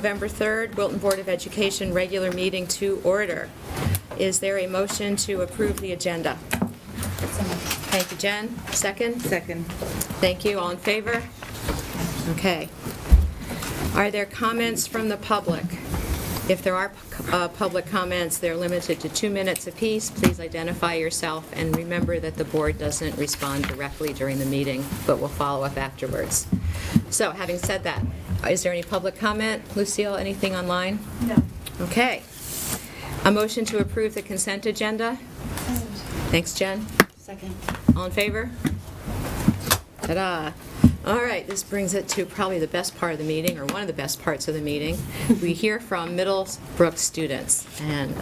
November 3rd, Wilton Board of Education regular meeting to order. Is there a motion to approve the agenda? Thank you, Jen. Second? Second. Thank you. All in favor? Okay. Are there comments from the public? If there are public comments, they're limited to 2 minutes apiece. Please identify yourself and remember that the board doesn't respond directly during the meeting, but will follow up afterwards. So, having said that, is there any public comment? Lucille, anything online? No. Okay. A motion to approve the consent agenda? Thanks, Jen. Second. All in favor? Ta-da. All right, this brings it to probably the best part of the meeting, or one of the best parts of the meeting. We hear from Middlebrook students. And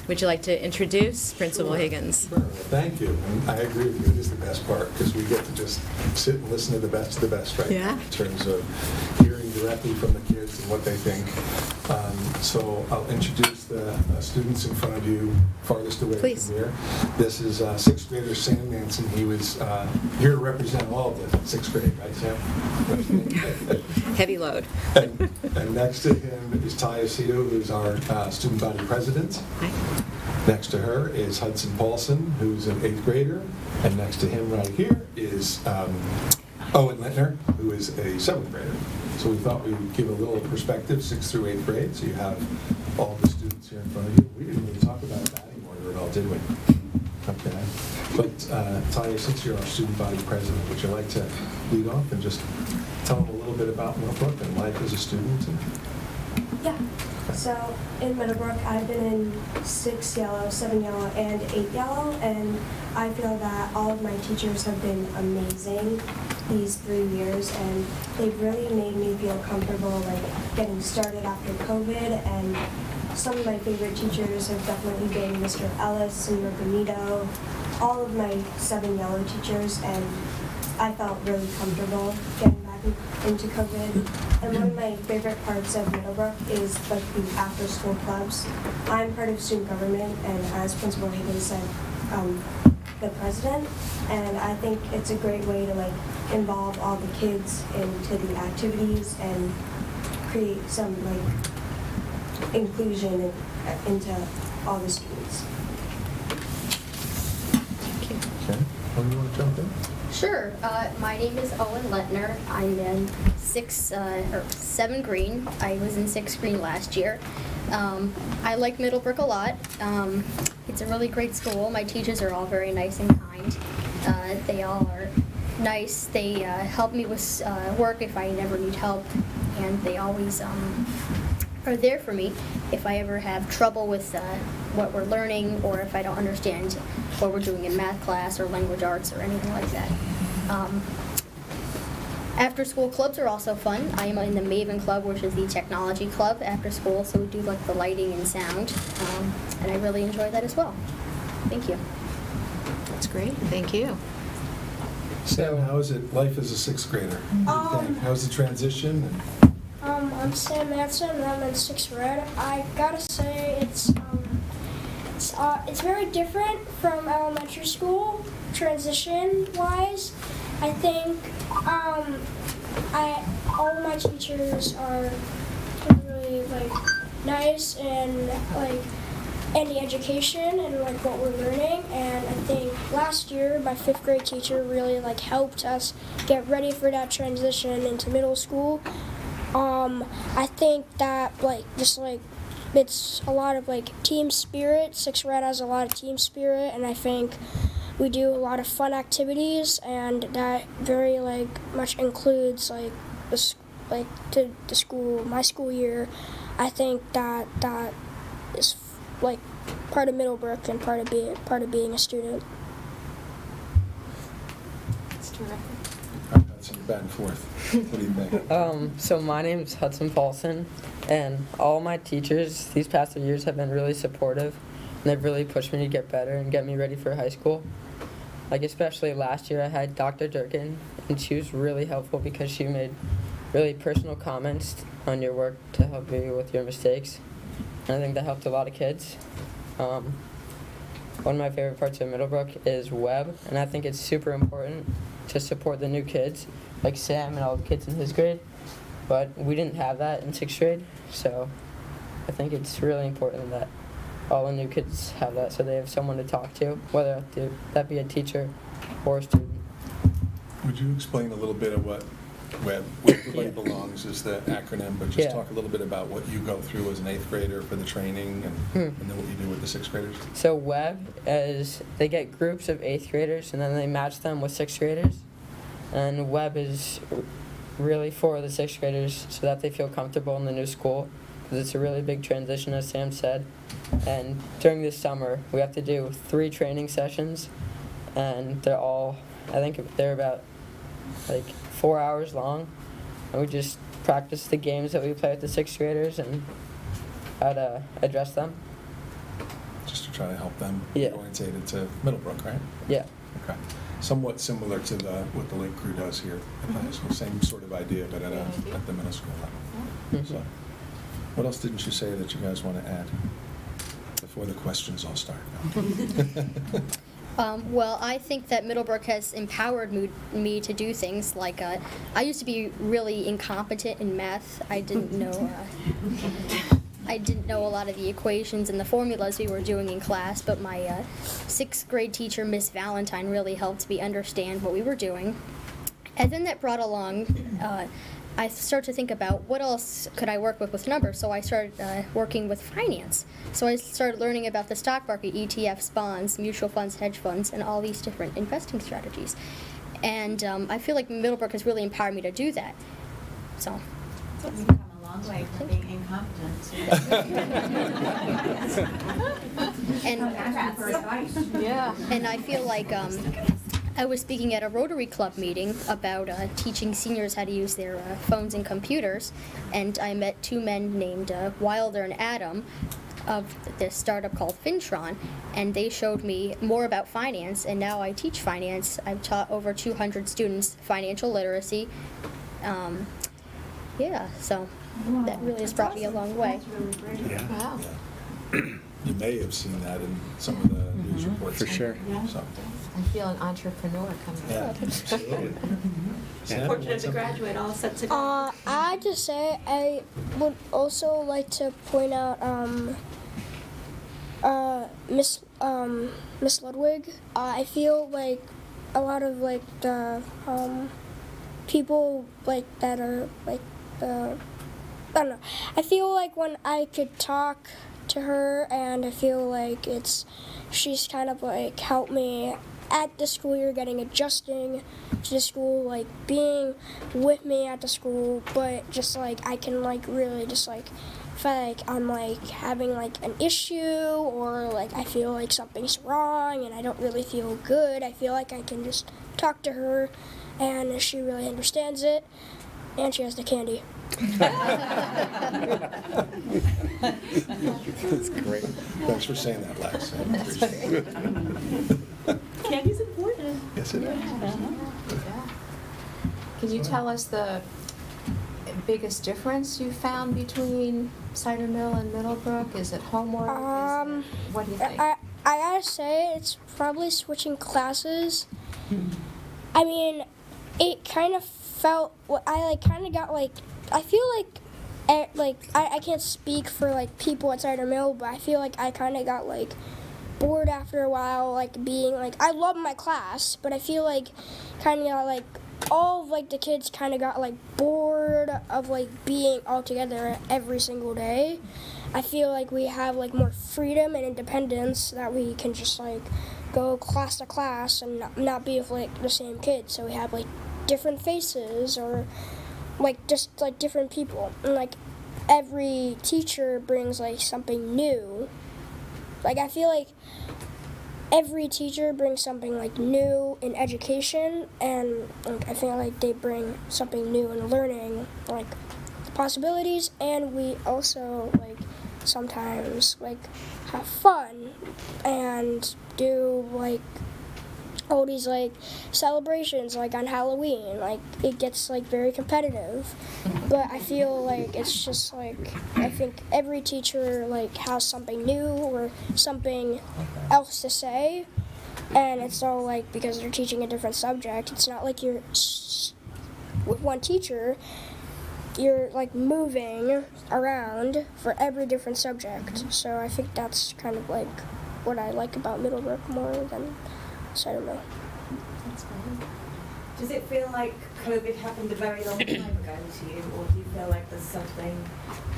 would you like to introduce Principal Higgins? Sure. Thank you. And I agree with you. It is the best part because we get to just sit and listen to the best of the best right Yeah. now in terms of hearing directly from the kids and what they think. So I'll introduce the students in front of you farthest away Please. from here. This is sixth grader Sam Manson. He was here to represent all of the sixth grade, right, Sam? Heavy load. And next to him is Taya Cito, who's our student body president. Hi. Next to her is Hudson Paulson, who's an 8th grader. And next to him right here is Owen Lintner, who is a 7th grader. So we thought we would give a little perspective, 6th through 8th grade, so you have all the students here in front of you. We didn't really talk about batting order at all, did we? Okay. But Tanya, since you're our student body president, would you like to lead off and just tell them a little bit about Middlebrook and life as a student? Yeah. So in Meadowbrook, I've been in 6 yellow, 7 yellow, and 8 yellow, and I feel that all of my teachers have been amazing these 3 years, and they've really made me feel comfortable, like getting started after COVID. And some of my favorite teachers have definitely been Mr. Ellis, Senor Benito, all of my 7 yellow teachers, and I felt really comfortable getting back into COVID. And one of my favorite parts of Middlebrook is like the after-school clubs. I'm part of student government, and as Principal Higgins said, the president. And I think it's a great way to like involve all the kids into the activities and create some like inclusion into all the students. Thank you. Okay. Oh, you want to jump in? Sure. My name is Owen Letner. I'm in 7 green. I was in 6 green last year. I like Middlebrook a lot. It's a really great school. My teachers are all very nice and kind. They all are nice. They help me with work if I ever need help, and they always are there for me if I ever have trouble with what we're learning, or if I don't understand what we're doing in math class or language arts or anything like that. After school clubs are also fun. I am in the Maven Club, which is the technology club after school, so we do like the lighting and sound, and I really enjoy that as well. Thank you. That's great. Thank you. Sam, how is it life as a 6th grader? How's the transition? I'm Sam Manson, and I'm in 6th grade. I gotta say, it's very different from elementary school, transition-wise. I think all of my teachers are really like nice and like in the education and like what we're learning. And I think last year my 5th grade teacher really like helped us get ready for that transition into middle school. I think that like just like it's a lot of like team spirit. 6th grade has a lot of team spirit, and I think we do a lot of fun activities, and that very like much includes like the school, my school year. I think that is like part of Middlebrook and part of being a student. That's terrific. Hudson, you're back and forth. What do you think? So my name's Hudson Paulson, and all my teachers these past 3 years have been really supportive, and they've really pushed me to get better and get me ready for high school. Like especially last year I had Dr. Durkin, and she was really helpful because she made really personal comments on your work to help you with your mistakes, and I think that helped a lot of kids. One of my favorite parts of Middlebrook is web, and I think it's super important to support the new kids, like Sam and all the kids in his grade. but we didn't have that in 6th grade, so I think it's really important that all the new kids have that so they have someone to talk to, whether that be a teacher or a student. Would you explain a little bit of what WEB, where everybody Yeah. belongs is the acronym, but just Yeah. talk a little bit about what you go through as an 8th grader for the training and then what you do with the 6th graders? So WEB is they get groups of 8th graders and then they match them with 6th graders. And WEB is really for the 6th graders so that they feel comfortable in the new school because it's a really big transition, as Sam said. And during this summer, we have to do 3 training sessions, and they're all, I think they're about like 4 hours long. And we just practice the games that we play with the 6th graders and how to address them. Just to try to help them Yeah. be orientated to Middlebrook, right? Yeah. Okay. Somewhat similar to what the Lake Crew does here at the high school. Same sort of idea, but at the middle school level. So, what else didn't you say that you guys want to add before the questions all start? Well, I think that Middlebrook has empowered me to do things like I used to be really incompetent in math. I didn't know a lot of the equations and the formulas we were doing in class, but my 6th grade teacher, Miss Valentine, really helped me understand what we were doing. And then that brought along, I started to think about what else could I work with numbers. So I started working with finance. So I started learning about the stock market, ETFs, bonds, mutual funds, hedge funds, and all these different investing strategies. And I feel like Middlebrook has really empowered me to do that. So. You've come a long way from being incompetent to And I feel like I was speaking at a Rotary Club meeting about teaching seniors how to use their phones and computers, and I met 2 men named Wilder and Adam of this startup called Fintron, and they showed me more about finance, and now I teach finance. I've taught over 200 students financial literacy. So that really has brought me a long way. Yeah. Wow. Yeah. You may have seen that in some of the news reports. For sure. So, I feel an entrepreneur coming yeah, up. absolutely. Sam, Fortunate what's to up? graduate, all set to go. I just say I would also like to point out Miss Ludwig. I feel like a lot of like the people like that are like I don't know. I feel like when I could talk to her, and I feel like she's kind of like helped me at the school year, adjusting to the school, like being with me at the school, but just like I can like really just like feel like I'm like having like an issue, or like I feel like something's wrong and I don't really feel good. I feel like I can just talk to her and she really understands it, and she has the candy. That's great. Thanks for saying that, Lex. I appreciate it. Candy's important. Yes, it is. Can you tell us the biggest difference you found between Cider Mill and Middlebrook? Is it homework? What do you think? I gotta say, it's probably switching classes. I mean, it kind of felt, I kind of got like, I feel like, I can't speak for like people at Cider Mill, but I feel like I kind of got like bored after a while, like being like, I love my class, but I feel like kind of got like, all of like the kids kind of got like bored of like being all together every single day. I feel like we have like more freedom and independence that we can just like go class to class and not be with like the same kids. So we have like different faces, or like just like different people, and like every teacher brings like something new. Like I feel like every teacher brings something like new in education, and like, I feel like they bring something new in learning, like the possibilities, and we also like sometimes like have fun and do like all these like celebrations, like on Halloween. Like it gets like very competitive, but I feel like it's just like, I think every teacher like has something new or something else to say, and it's all like because they're teaching a different subject. It's not like you're with one teacher. you're like moving around for every different subject. So I think that's kind of like what I like about Middlebrook more than Cider Mill. Does it feel like COVID happened a very long time ago to you, or do you feel like there's something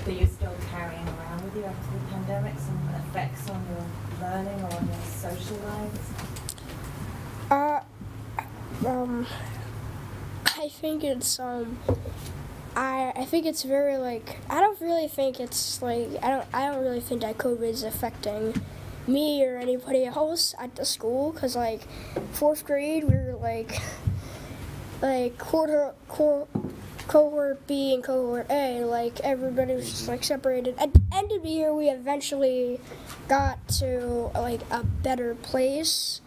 that you're still carrying around with you after the pandemic, some effects on your learning or on your social lives? I think it's I think it's very like I don't really think it's like I don't really think that COVID is affecting me or anybody else at the school, because like 4th grade we were like cohort B and cohort A, like everybody was just like separated. At the end of the year we eventually got to like a better place,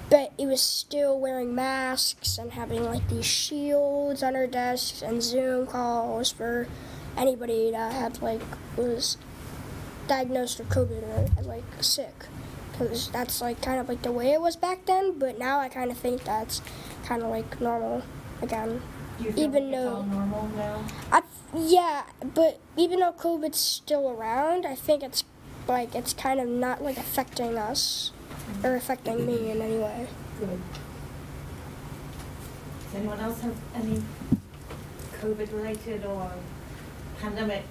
but it was still wearing masks and having like these shields on our desks and Zoom calls for anybody that had like was diagnosed with COVID or like sick, because that's like kind of like the way it was back then. But now I kind of think that's kind of like normal again. Do you feel Even like it's though all normal now? yeah, but even though COVID's still around, I think it's like it's kind of not like affecting us or affecting me in any way. Good. Does anyone else have any COVID-related or pandemic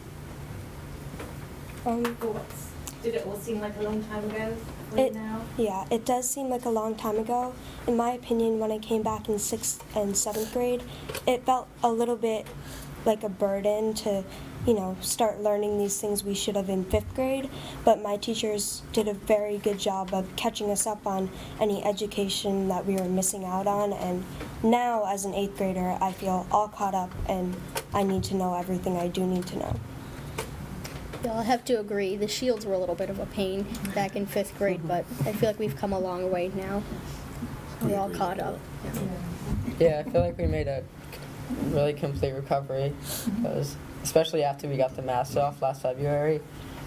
thoughts? Did it all seem like a long time ago for you now? Yeah, it does seem like a long time ago. In my opinion, when I came back in 6th and 7th grade, it felt a little bit like a burden to, start learning these things we should have in 5th grade. But my teachers did a very good job of catching us up on any education that we were missing out on. And now, as an 8th grader, I feel all caught up and I need to know everything I do need to know. Yeah, I'll have to agree. The shields were a little bit of a pain back in 5th grade, but I feel like we've come a long way now. We're all caught up. Yeah, I feel like we made a really complete recovery, because especially after we got the masks off last February,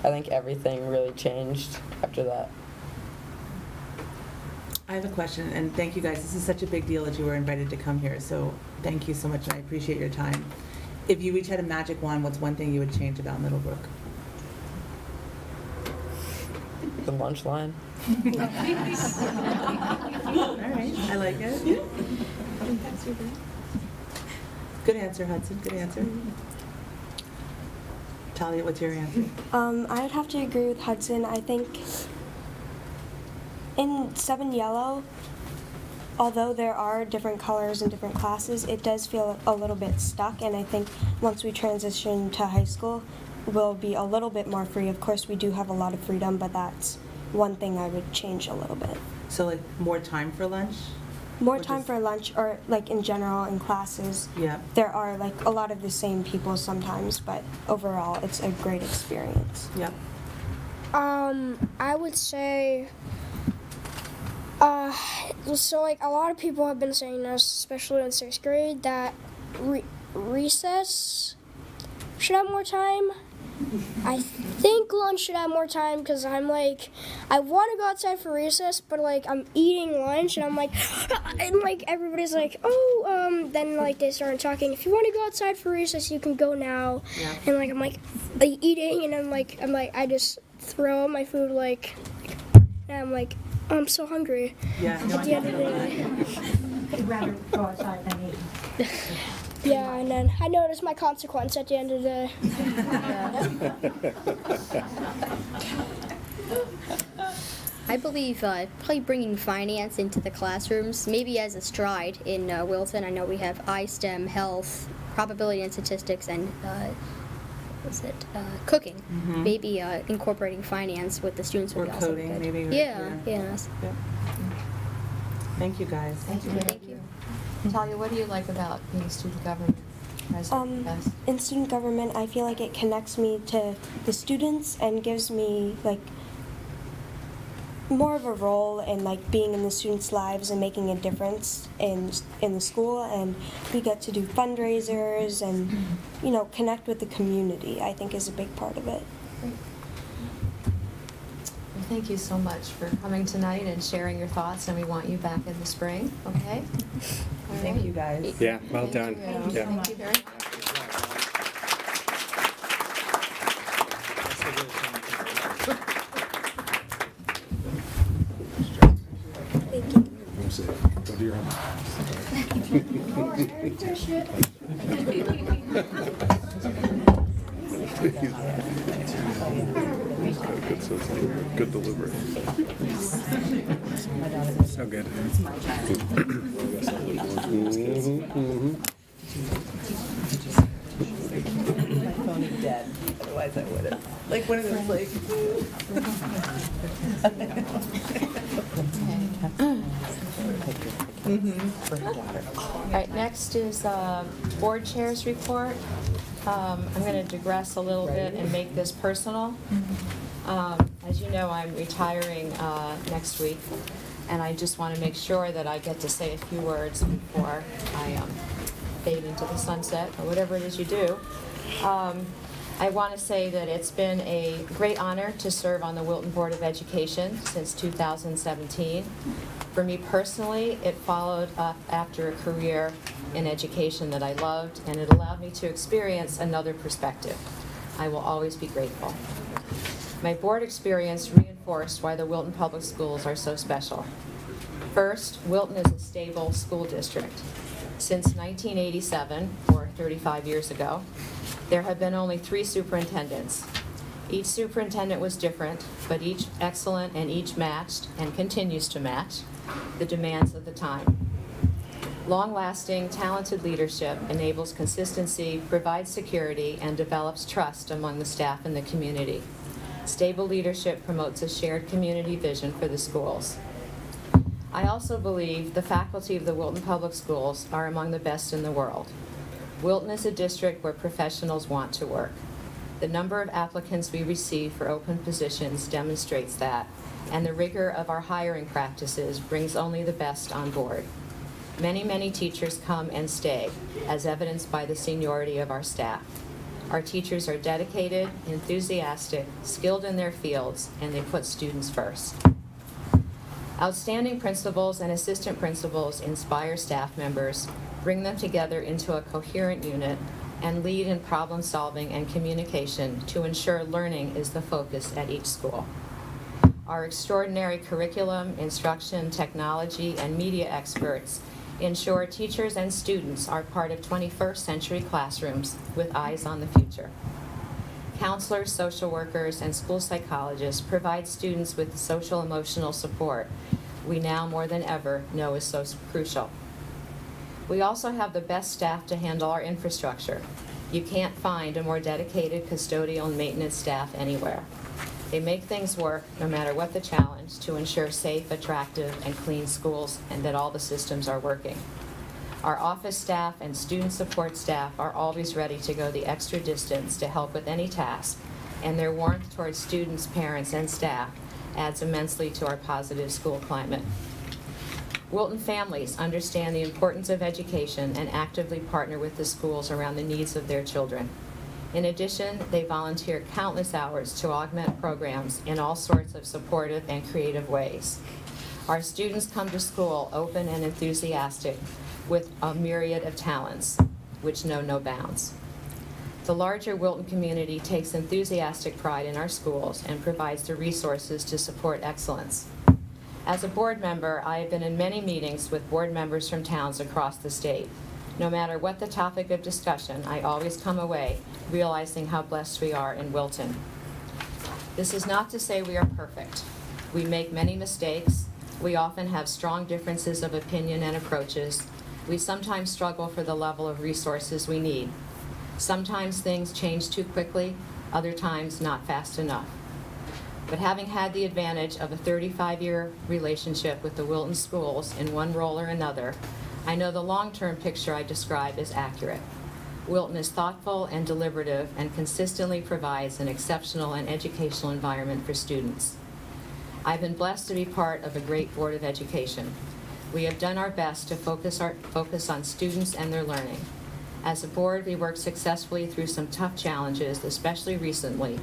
I think everything really changed after that. I have a question, and thank you guys. This is such a big deal that you were invited to come here, so thank you so much, and I appreciate your time. If you each had a magic wand, what's one thing you would change about Middlebrook? The lunch line. All right, I like it. Good answer, Hudson. Good answer. Talia, what's your answer? I would have to agree with Hudson. I think in 7 Yellow, although there are different colors in different classes, it does feel a little bit stuck, and I think once we transition to high school, we'll be a little bit more free. Of course, we do have a lot of freedom, but that's one thing I would change a little bit. So, like, more time for lunch? More Or time just- for lunch, or like in general in classes. Yeah. There are like a lot of the same people sometimes, but overall it's a great experience. Yep. I would say, so like a lot of people have been saying this, especially in 6th grade, that recess should have more time. I think lunch should have more time, because I'm like, I want to go outside for recess, but like I'm eating lunch and I'm like, and like everybody's like, then like they started talking, if you want to go outside for recess, you can go now. Yeah. And like I'm like eating, and I'm like I just throw out my food like, and I'm like, I'm so hungry. Yeah. No, At the end of the day. I'd rather go outside than eat. Yeah, and then I noticed my consequence at the end of the day. I believe probably bringing finance into the classrooms, maybe as a stride in Wilton. I know we have iSTEM, health, probability and statistics, and cooking. Mhm. Maybe incorporating finance with the students would Or be also coding, good. maybe, Yeah, yeah. yes. Yep. Thank you, guys. Thank you. Thank you. Talia, what do you like about being student government president? Yes. In student government, I feel like it connects me to the students and gives me like more of a role in like being in the students' lives and making a difference in the school. And we get to do fundraisers and connect with the community. I think is a big part of it. Well, thank you so much for coming tonight and sharing your thoughts, and we want you back in the spring, okay? All Thank right. you, guys. Yeah, well Thank done. you. Yeah. Thank you very much. deer hunting. Good delivery. So good. My phone is dead, otherwise I would have. Like one of those like. All right, next is board chairs report. I'm going to digress a little bit and make this personal. As you know, I'm retiring next week, and I just want to make sure that I get to say a few words before I fade into the sunset, or whatever it is you do. I want to say that it's been a great honor to serve on the Wilton Board of Education since 2017. For me personally, it followed up after a career in education that I loved, and it allowed me to experience another perspective. I will always be grateful. My board experience reinforced why the Wilton Public Schools are so special. First, Wilton is a stable school district. Since 1987, or 35 years ago, there have been only 3 superintendents. Each superintendent was different, but each excellent and each matched, and continues to match, the demands of the time. Long-lasting, talented leadership enables consistency, provides security, and develops trust among the staff and the community. Stable leadership promotes a shared community vision for the schools. I also believe the faculty of the Wilton Public Schools are among the best in the world. Wilton is a district where professionals want to work. The number of applicants we receive for open positions demonstrates that, and the rigor of our hiring practices brings only the best on board. Many, many teachers come and stay, as evidenced by the seniority of our staff. Our teachers are dedicated, enthusiastic, skilled in their fields, and they put students first. Outstanding principals and assistant principals inspire staff members, bring them together into a coherent unit, and lead in problem solving and communication to ensure learning is the focus at each school. Our extraordinary curriculum, instruction, technology, and media experts ensure teachers and students are part of 21st century classrooms with eyes on the future. Counselors, social workers, and school psychologists provide students with the social emotional support we now more than ever know is so crucial. We also have the best staff to handle our infrastructure. You can't find a more dedicated custodial and maintenance staff anywhere. They make things work, no matter what the challenge, to ensure safe, attractive, and clean schools and that all the systems are working. Our office staff and student support staff are always ready to go the extra distance to help with any task, and their warmth towards students, parents, and staff adds immensely to our positive school climate. Wilton families understand the importance of education and actively partner with the schools around the needs of their children. In addition, they volunteer countless hours to augment programs in all sorts of supportive and creative ways. Our students come to school open and enthusiastic with a myriad of talents, which know no bounds. The larger Wilton community takes enthusiastic pride in our schools and provides the resources to support excellence. As a board member, I have been in many meetings with board members from towns across the state. No matter what the topic of discussion, I always come away realizing how blessed we are in Wilton. This is not to say we are perfect. We make many mistakes. We often have strong differences of opinion and approaches. We sometimes struggle for the level of resources we need. Sometimes things change too quickly, other times not fast enough. But having had the advantage of a 35-year relationship with the Wilton schools in one role or another, I know the long-term picture I describe is accurate. Wilton is thoughtful and deliberative and consistently provides an exceptional and educational environment for students. I've been blessed to be part of a great Board of Education. We have done our best to focus on students and their learning. As a board, we worked successfully through some tough challenges, especially recently,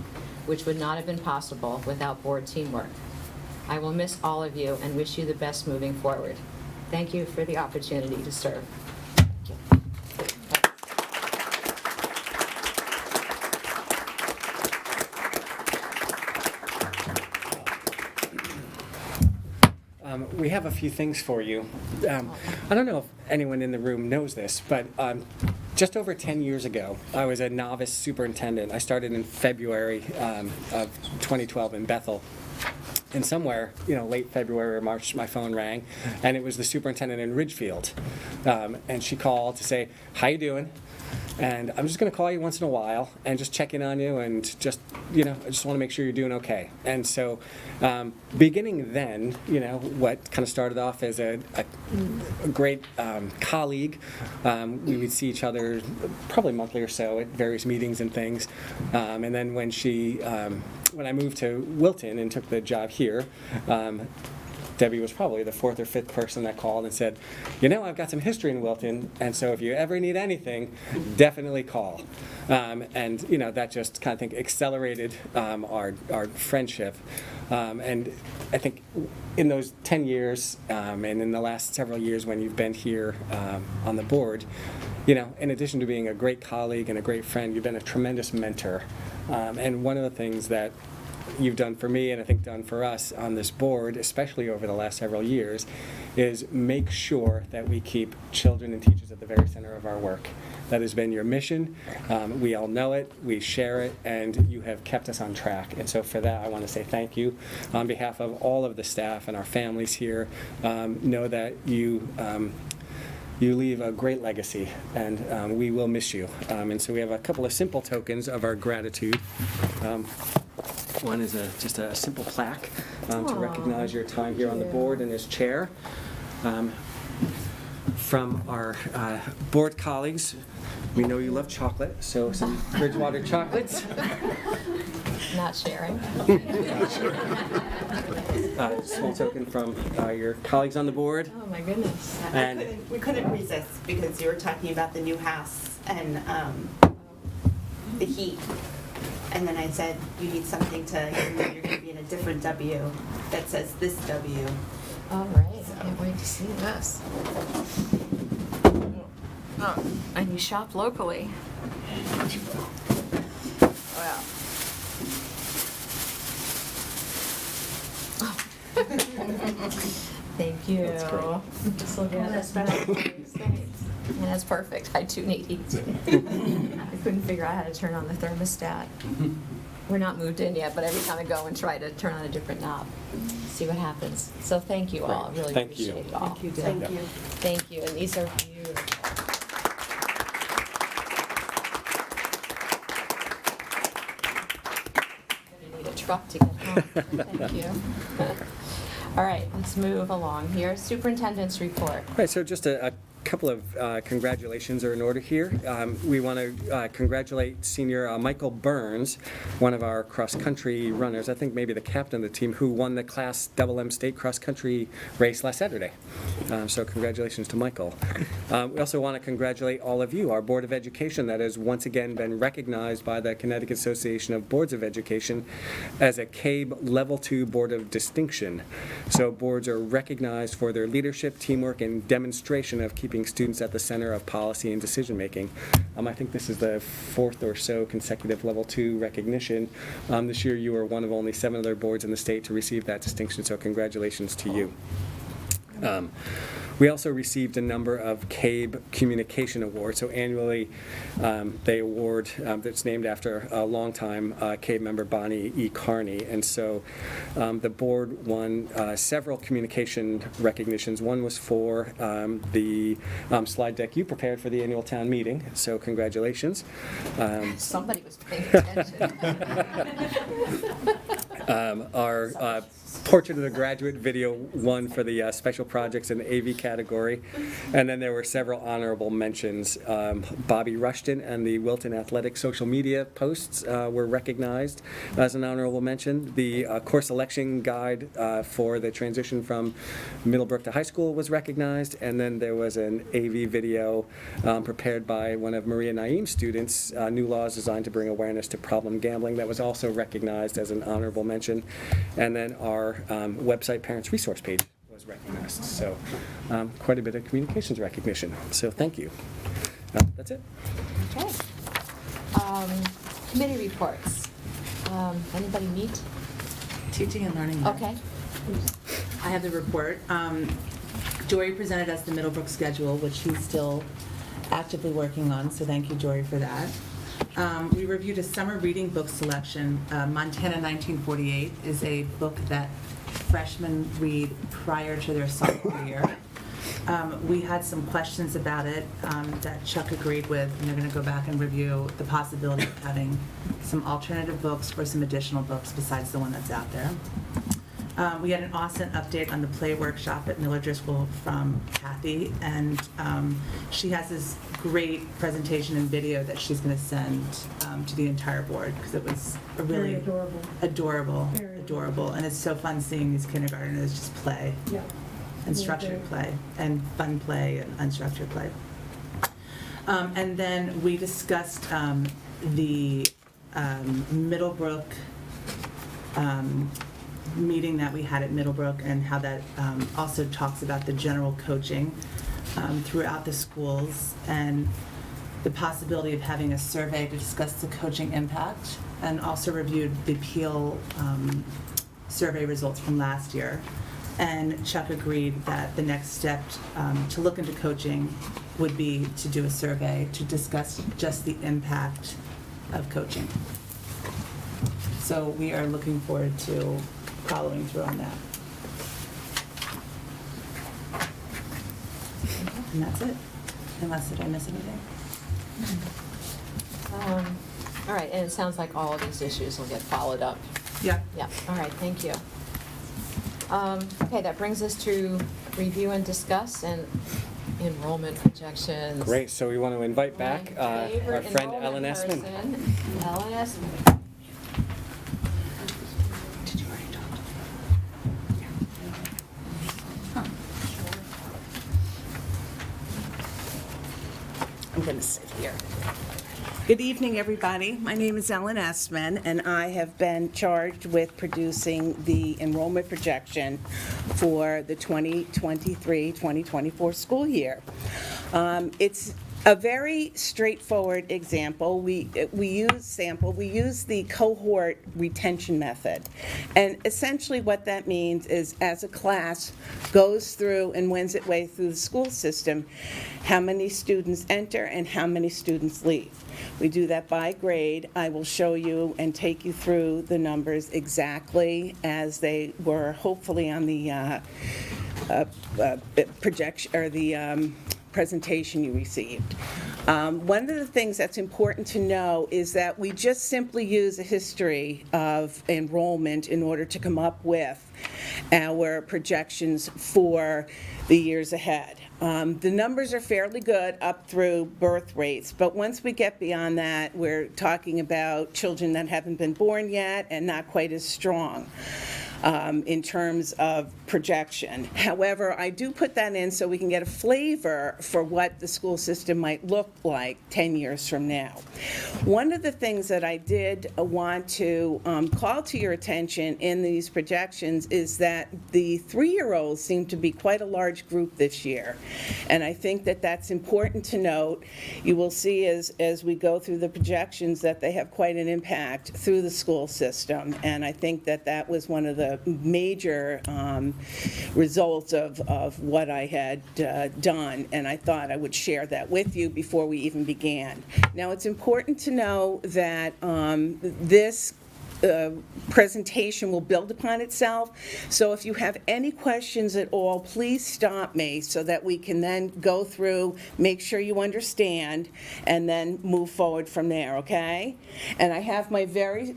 which would not have been possible without board teamwork. I will miss all of you and wish you the best moving forward. Thank you for the opportunity to serve. we have a few things for you. I don't know if anyone in the room knows this, but just over 10 years ago, I was a novice superintendent. I started in February of 2012 in Bethel. And somewhere, late February or March, my phone rang, and it was the superintendent in Ridgefield. And she called to say, "How you doing? And I'm just going to call you once in a while and just check in on you and just, I just want to make sure you're doing okay." And so beginning then, what kind of started off as a great colleague, we would see each other probably monthly or so at various meetings and things. And then when I moved to Wilton and took the job here, Debbie was probably the fourth or fifth person that called and said, "I've got some history in Wilton, and so if you ever need anything, definitely call." And that just kind of accelerated our friendship. And I think in those 10 years and in the last several years when you've been here on the board, in addition to being a great colleague and a great friend, you've been a tremendous mentor. And one of the things that you've done for me and I think done for us on this board, especially over the last several years, is make sure that we keep children and teachers at the very center of our work. That has been your mission. We all know it, we share it, and you have kept us on track. And so for that, I want to say thank you. On behalf of all of the staff and our families here, know that you leave a great legacy, and we will miss you. And so we have a couple of simple tokens of our gratitude. One is just a simple plaque to recognize your time here on the board and as chair. From our board colleagues, we know you love chocolate, so some Bridgewater chocolates. Not sharing. Small token from your colleagues on the board. Oh, my goodness. And We couldn't resist because you were talking about the new house and the heat. And then I said, you need something to, you're going to be in a different W that says this W. All right, I can't wait to see this. Oh, and you shop locally. Wow. Thank you. That's great. Just look at it. And that's perfect. I do need heat. I couldn't figure out how to turn on the thermostat. We're not moved in yet, but every time I go and try to turn on a different knob, see what happens. So thank you all. I really Thank you. appreciate it all. Thank you, Deb. Thank you. Thank you. And these are beautiful. I'm gonna need a truck to get home. Thank you. All right, let's move along here. Superintendent's report. Right, so just a couple of congratulations are in order here. We want to congratulate senior Michael Burns, one of our cross-country runners, I think maybe the captain of the team, who won the Class MM State cross-country race last Saturday. So congratulations to Michael. We also want to congratulate all of you, our Board of Education, that has once again been recognized by the Connecticut Association of Boards of Education as a CABE Level 2 Board of Distinction. So boards are recognized for their leadership, teamwork, and demonstration of keeping students at the center of policy and decision making. I think this is the fourth or so consecutive Level 2 recognition. This year you were one of only 7 other boards in the state to receive that distinction, so congratulations to you. We also received a number of CABE Communication Awards. So annually, they award that's named after a longtime CABE member, Bonnie E. Carney. And so the board won several communication recognitions. One was for the slide deck you prepared for the annual town meeting. So congratulations. Somebody was paying attention. Our Portrait of the Graduate video won for the special projects in the AV category. And then there were several honorable mentions. Bobby Rushton and the Wilton Athletic social media posts were recognized as an honorable mention. The course selection guide for the transition from Middlebrook to high school was recognized. And then there was an AV video prepared by one of Maria Naeem's students, New Laws Designed to Bring Awareness to Problem Gambling, that was also recognized as an honorable mention. And then our website parents resource page was recognized. So quite a bit of communications recognition. So thank you. That's it. Okay. Committee reports. Anybody meet? Teaching and learning. Okay. I have the report. Jory presented us the Middlebrook schedule, which he's still actively working on, so thank you, Jory, for that. We reviewed a summer reading book selection. Montana 1948 is a book that freshmen read prior to their sophomore year. We had some questions about it that Chuck agreed with, and they're going to go back and review the possibility of having some alternative books or some additional books besides the one that's out there. We had an awesome update on the play workshop at Miller Driscoll from Kathy, and she has this great presentation and video that she's going to send to the entire board, because it was a really adorable, and it's so fun seeing these kindergartners just play. Yeah. And structured play, and fun play, and unstructured play. And then we discussed the Middlebrook meeting that we had at Middlebrook, and how that also talks about the general coaching throughout the schools, and the possibility of having a survey to discuss the coaching impact, and also reviewed the Peel survey results from last year. And Chuck agreed that the next step to look into coaching would be to do a survey to discuss just the impact of coaching. So we are looking forward to following through on that. And that's it, unless did I miss anything? All right, and it sounds like all of these issues will get followed up. Yeah. Yeah, all right, thank you. Okay, that brings us to review and discuss and enrollment projections. Great, so we want to invite back My favorite our friend enrollment Ellen Essman. person, Ellen Essman. Did you already talk to I'm going to sit here. Good evening, everybody. My name is Ellen Essman, and I have been charged with producing the enrollment projection for the 2023-2024 school year. It's a very straightforward example. We use the cohort retention method. And essentially what that means is, as a class goes through and wends its way through the school system, how many students enter and how many students leave. We do that by grade. I will show you and take you through the numbers exactly as they were, hopefully, on the projection or the presentation you received. One of the things that's important to know is that we just simply use a history of enrollment in order to come up with our projections for the years ahead. The numbers are fairly good up through birth rates, but once we get beyond that, we're talking about children that haven't been born yet and not quite as strong in terms of projection. However, I do put that in so we can get a flavor for what the school system might look like 10 years from now. One of the things that I did want to call to your attention in these projections is that the 3-year-olds seem to be quite a large group this year. And I think that that's important to note. You will see as we go through the projections that they have quite an impact through the school system. And I think that that was one of the major results of what I had done, and I thought I would share that with you before we even began. Now, it's important to know that this presentation will build upon itself. So if you have any questions at all, please stop me so that we can then go through, make sure you understand, and then move forward from there, okay? And I have my very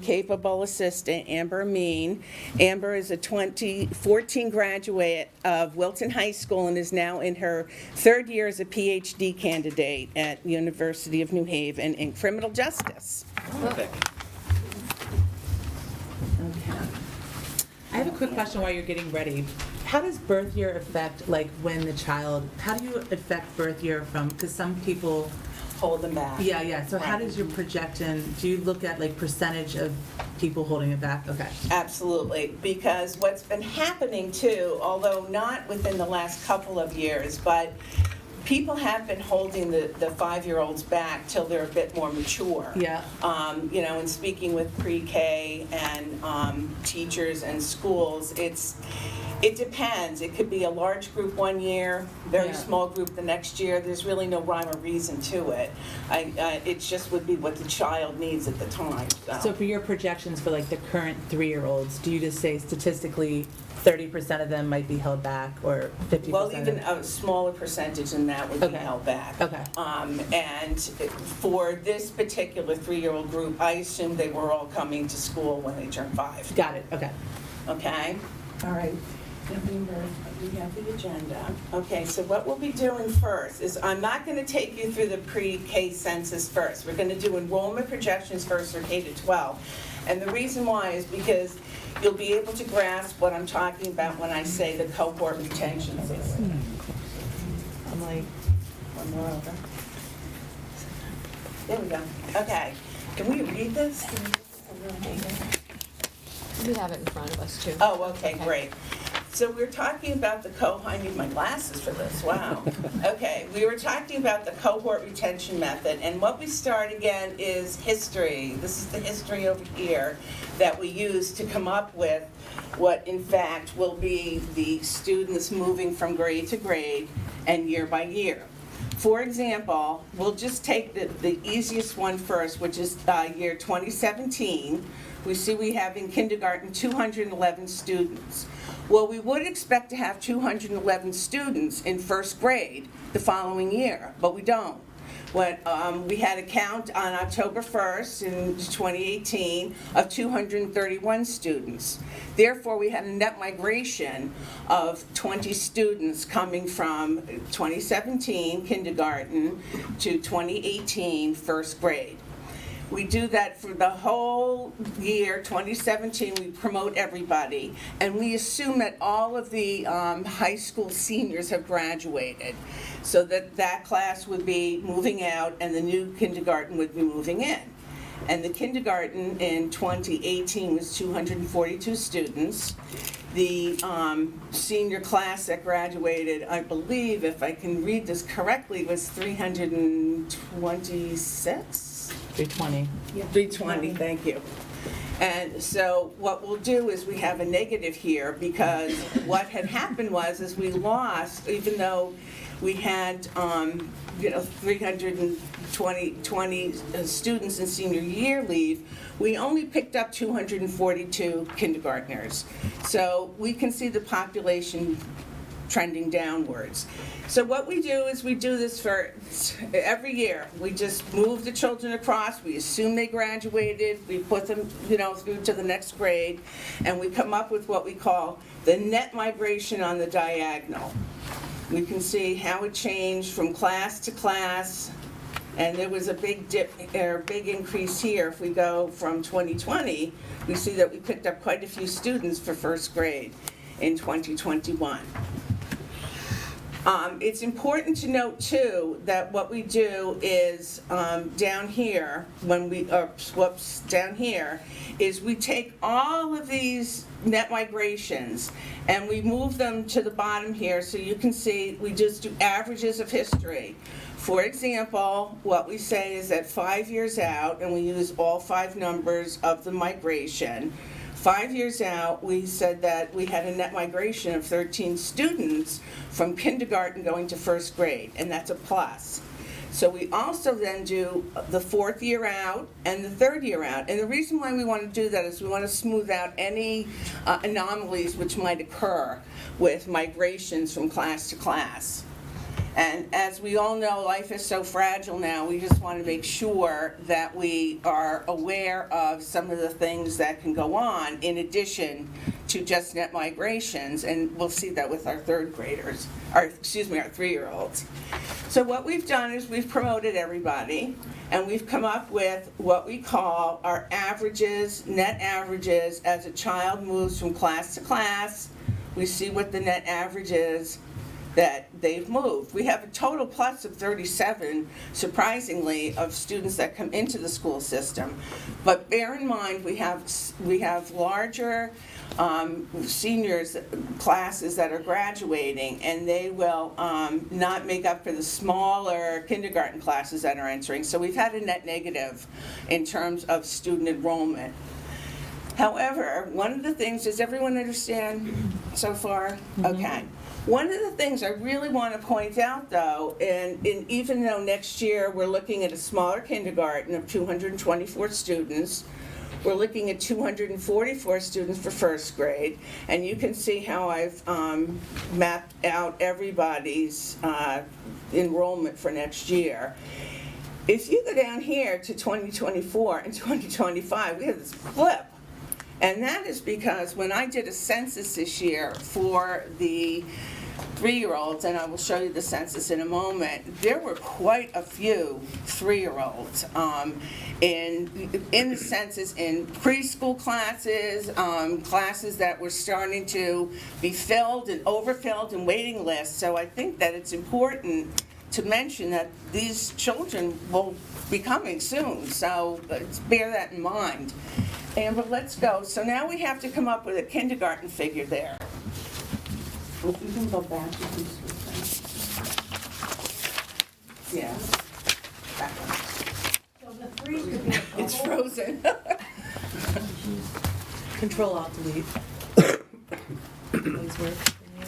capable assistant, Amber Amin. Amber is a 2014 graduate of Wilton High School and is now in her 3rd year as a PhD candidate at the University of New Haven in criminal justice. Perfect. Okay. I have a quick question while you're getting ready. How does birth year affect, like, when the child, how do you affect birth year from, because some people Hold them back. Yeah, so how does your projection, do you look at like percentage of people holding it back? Okay. Absolutely, because what's been happening too, although not within the last couple of years, but people have been holding the 5-year-olds back till they're a bit more mature. Yeah. You know, in speaking with pre-K and teachers and schools, It depends. It could be a large group one year, very Yeah. small group the next year. There's really no rhyme or reason to it. It just would be what the child needs at the time. So for your projections for like the current 3-year-olds, do you just say statistically 30% of them might be held back or 50%? Well, even a smaller percentage than that would be Okay. held back. Okay. And for this particular 3-year-old group, I assume they were all coming to school when they turned 5. Got it, okay. Okay? All right. We have the agenda. Okay, so what we'll be doing first is I'm not going to take you through the pre-K census first. We're going to do enrollment projections first for K to 12. And the reason why is because you'll be able to grasp what I'm talking about when I say the cohort retention system. I'm like, one more over. There we go. Okay. Can we read this? We have it in front of us, too. Oh, okay, great. So we're talking about the I need my glasses for this, wow. Okay, we were talking about the cohort retention method, and what we start again is history. This is the history over here that we use to come up with what in fact will be the students moving from grade to grade and year by year. For example, we'll just take the easiest one first, which is year 2017. We see we have in kindergarten 211 students. Well, we would expect to have 211 students in first grade the following year, but we don't. We had a count on October 1st in 2018 of 231 students. Therefore, we had a net migration of 20 students coming from 2017 kindergarten to 2018 first grade. We do that for the whole year, 2017, we promote everybody, and we assume that all of the high school seniors have graduated, so that class would be moving out and the new kindergarten would be moving in. And the kindergarten in 2018 was 242 students. The senior class that graduated, I believe, if I can read this correctly, was 326? 320. 320, thank you. And so what we'll do is we have a negative here because what had happened was we lost, even though we had 320 students in senior year leave, we only picked up 242 kindergartners. So we can see the population trending downwards. So what we do is we do this for every year. We just move the children across, we assume they graduated, we put them, through to the next grade, and we come up with what we call the net migration on the diagonal. We can see how it changed from class to class, and there was a big dip, or big increase here. If we go from 2020, we see that we picked up quite a few students for first grade in 2021. It's important to note, too, that what we do is down here, down here, is we take all of these net migrations and we move them to the bottom here so you can see we just do averages of history. For example, what we say is that 5 years out, and we use all 5 numbers of the migration, 5 years out, we said that we had a net migration of 13 students from kindergarten going to first grade, and that's a plus. So we also then do the 4th year out and the 3rd year out. And the reason why we want to do that is we want to smooth out any anomalies which might occur with migrations from class to class. And as we all know, life is so fragile now, we just want to make sure that we are aware of some of the things that can go on in addition to just net migrations, and we'll see that with our 3-year-olds. So what we've done is we've promoted everybody, and we've come up with what we call our averages, net averages, as a child moves from class to class. We see what the net average is that they've moved. We have a total plus of 37, surprisingly, of students that come into the school system. But bear in mind, we have larger seniors classes that are graduating, and they will not make up for the smaller kindergarten classes that are entering. So we've had a net negative in terms of student enrollment. However, one of the things, does everyone understand so far? Okay. One of the things I really want to point out, though, and even though next year we're looking at a smaller kindergarten of 224 students, we're looking at 244 students for first grade, and you can see how I've mapped out everybody's enrollment for next year. If you go down here to 2024 and 2025, we have this flip. And that is because when I did a census this year for the 3-year-olds, and I will show you the census in a moment, there were quite a few 3-year-olds in the census, in preschool classes, classes that were starting to be filled and overfilled and waiting lists. So I think that it's important to mention that these children will be coming soon, so let's bear that in mind. Amber, let's go. So now we have to come up with a kindergarten figure there. If you can go back, you can switch that. Yeah. That one. So the 3 could be a bubble. It's frozen. Control-Alt-Delete. Always works for you.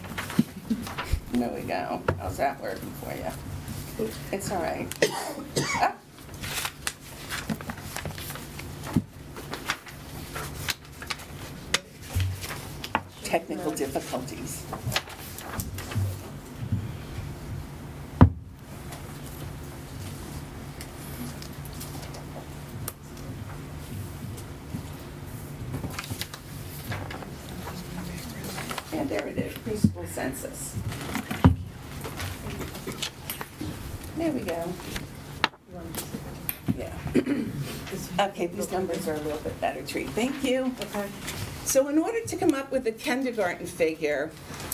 There we go. How's that working for you? It's all right. Ah. Technical difficulties. And there it is, preschool census. There we go. Yeah. Okay, these numbers are a little bit better, Tree. Thank you. Okay. So in order to come up with a kindergarten figure,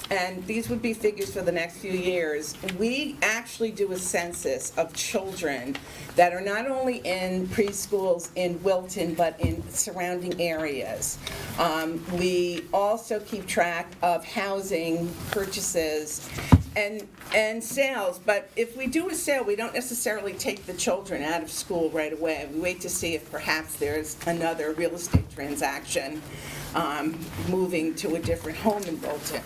and these would be figures for the next few years, we actually do a census of children that are not only in preschools in Wilton, but in surrounding areas. We also keep track of housing purchases and sales, but if we do a sale, we don't necessarily take the children out of school right away. We wait to see if perhaps there's another real estate transaction moving to a different home in Bolton.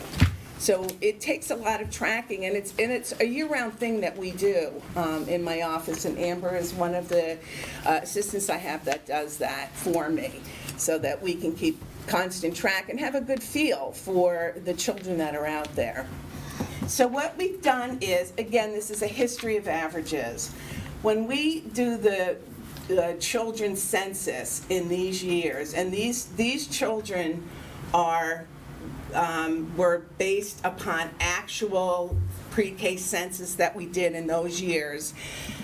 So it takes a lot of tracking, and it's a year-round thing that we do in my office, and Amber is one of the assistants I have that does that for me, so that we can keep constant track and have a good feel for the children that are out there. So what we've done is, again, this is a history of averages. When we do the children's census in these years, and these children were based upon actual pre-K census that we did in those years.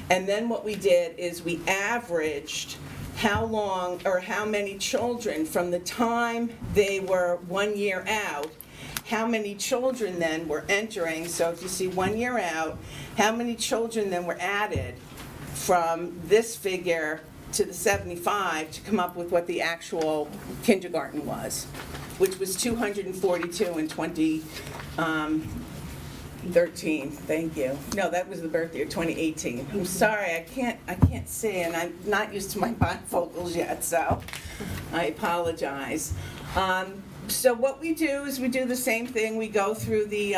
And then what we did is we averaged how long or how many children from the time they were 1 year out, how many children then were entering. So if you see 1 year out, how many children then were added from this figure to the 75 to come up with what the actual kindergarten was, which was 242 in 2013. Thank you. No, that was the birth year, 2018. I'm sorry, I can't see, and I'm not used to my bifocals yet, so I apologize. So what we do is we do the same thing. We go through the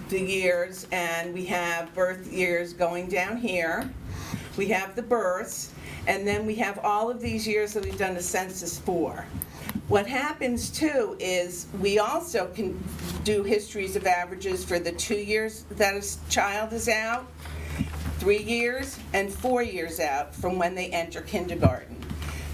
years, and we have birth years going down here. We have the births, and then we have all of these years that we've done the census for. What happens too is we also can do histories of averages for the 2 years that a child is out, 3 years, and 4 years out from when they enter kindergarten.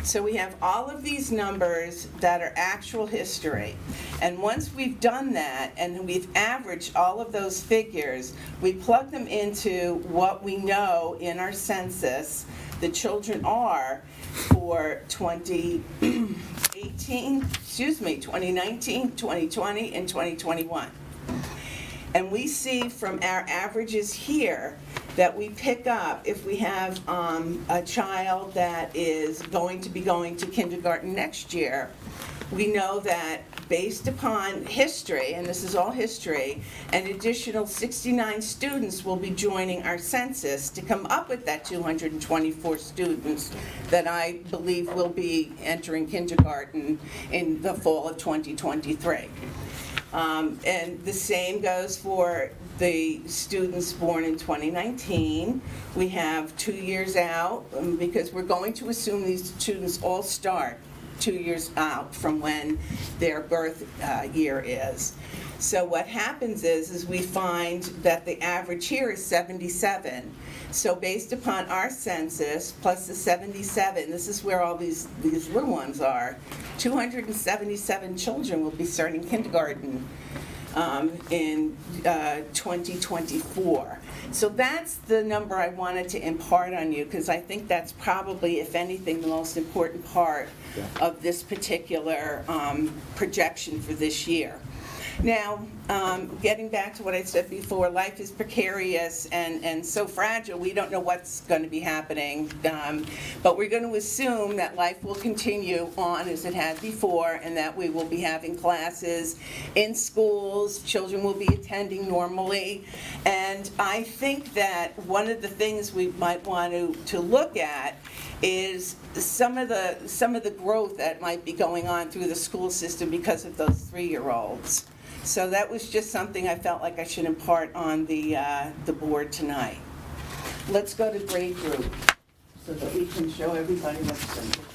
So we have all of these numbers that are actual history. And once we've done that and we've averaged all of those figures, we plug them into what we know in our census the children are for 2019, 2020, and 2021. And we see from our averages here that we pick up, if we have a child that is going to be going to kindergarten next year, We know that based upon history, and this is all history, an additional 69 students will be joining our census to come up with that 224 students that I believe will be entering kindergarten in the fall of 2023. And the same goes for the students born in 2019. We have 2 years out because we're going to assume these students all start 2 years out from when their birth year is. So what happens is we find that the average here is 77. So based upon our census plus the 77, this is where all these little ones are, 277 children will be starting kindergarten in 2024. So that's the number I wanted to impart on you, because I think that's probably, if anything, the most important part of this particular projection for this year. Now, getting back to what I said before, life is precarious and so fragile, we don't know what's going to be happening. But we're going to assume that life will continue on as it had before, and that we will be having classes in schools, children will be attending normally. And I think that one of the things we might want to look at is some of the growth that might be going on through the school system because of those 3-year-olds. So that was just something I felt like I should impart on the board tonight. Let's go to grade group so that we can show everybody what's going to be.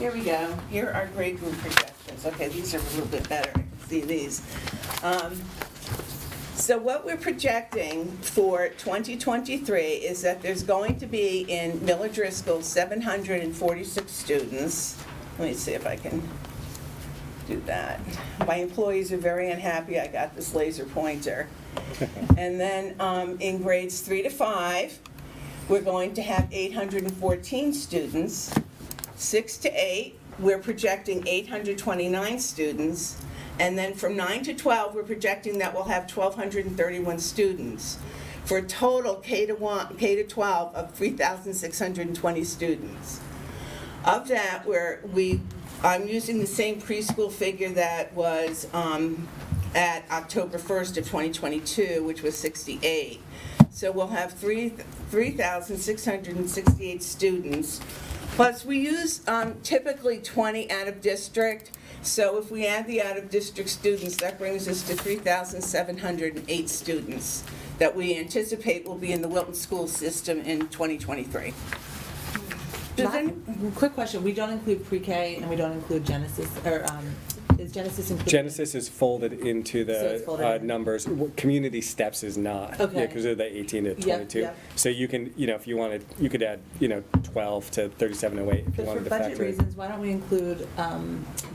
Here we go. Here are grade group projections. Okay, these are a little bit better. I can see these. So what we're projecting for 2023 is that there's going to be in Miller Driscoll 746 students. Let me see if I can do that. My employees are very unhappy I got this laser pointer. And then in grades 3 to 5, we're going to have 814 students. 6 to 8, we're projecting 829 students. And then from 9 to 12, we're projecting that we'll have 1,231 students, for a total K to 12 of 3,620 students. Of that, I'm using the same preschool figure that was at October 1st of 2022, which was 68. So we'll have 3,668 students. Plus, we use typically 20 out of district. So if we add the out-of-district students, that brings us to 3,708 students that we anticipate will be in the Wilton school system in 2023. Quick question, we don't include pre-K and we don't include Genesis, or is Genesis included? Genesis is folded into So it's the folded in. numbers. Community steps is not. Okay. Yeah, because of the 18 to 22. yep. So you can, if you wanted, you could add, 12 to 3708 if you But for wanted to budget factor it. reasons, why don't we include the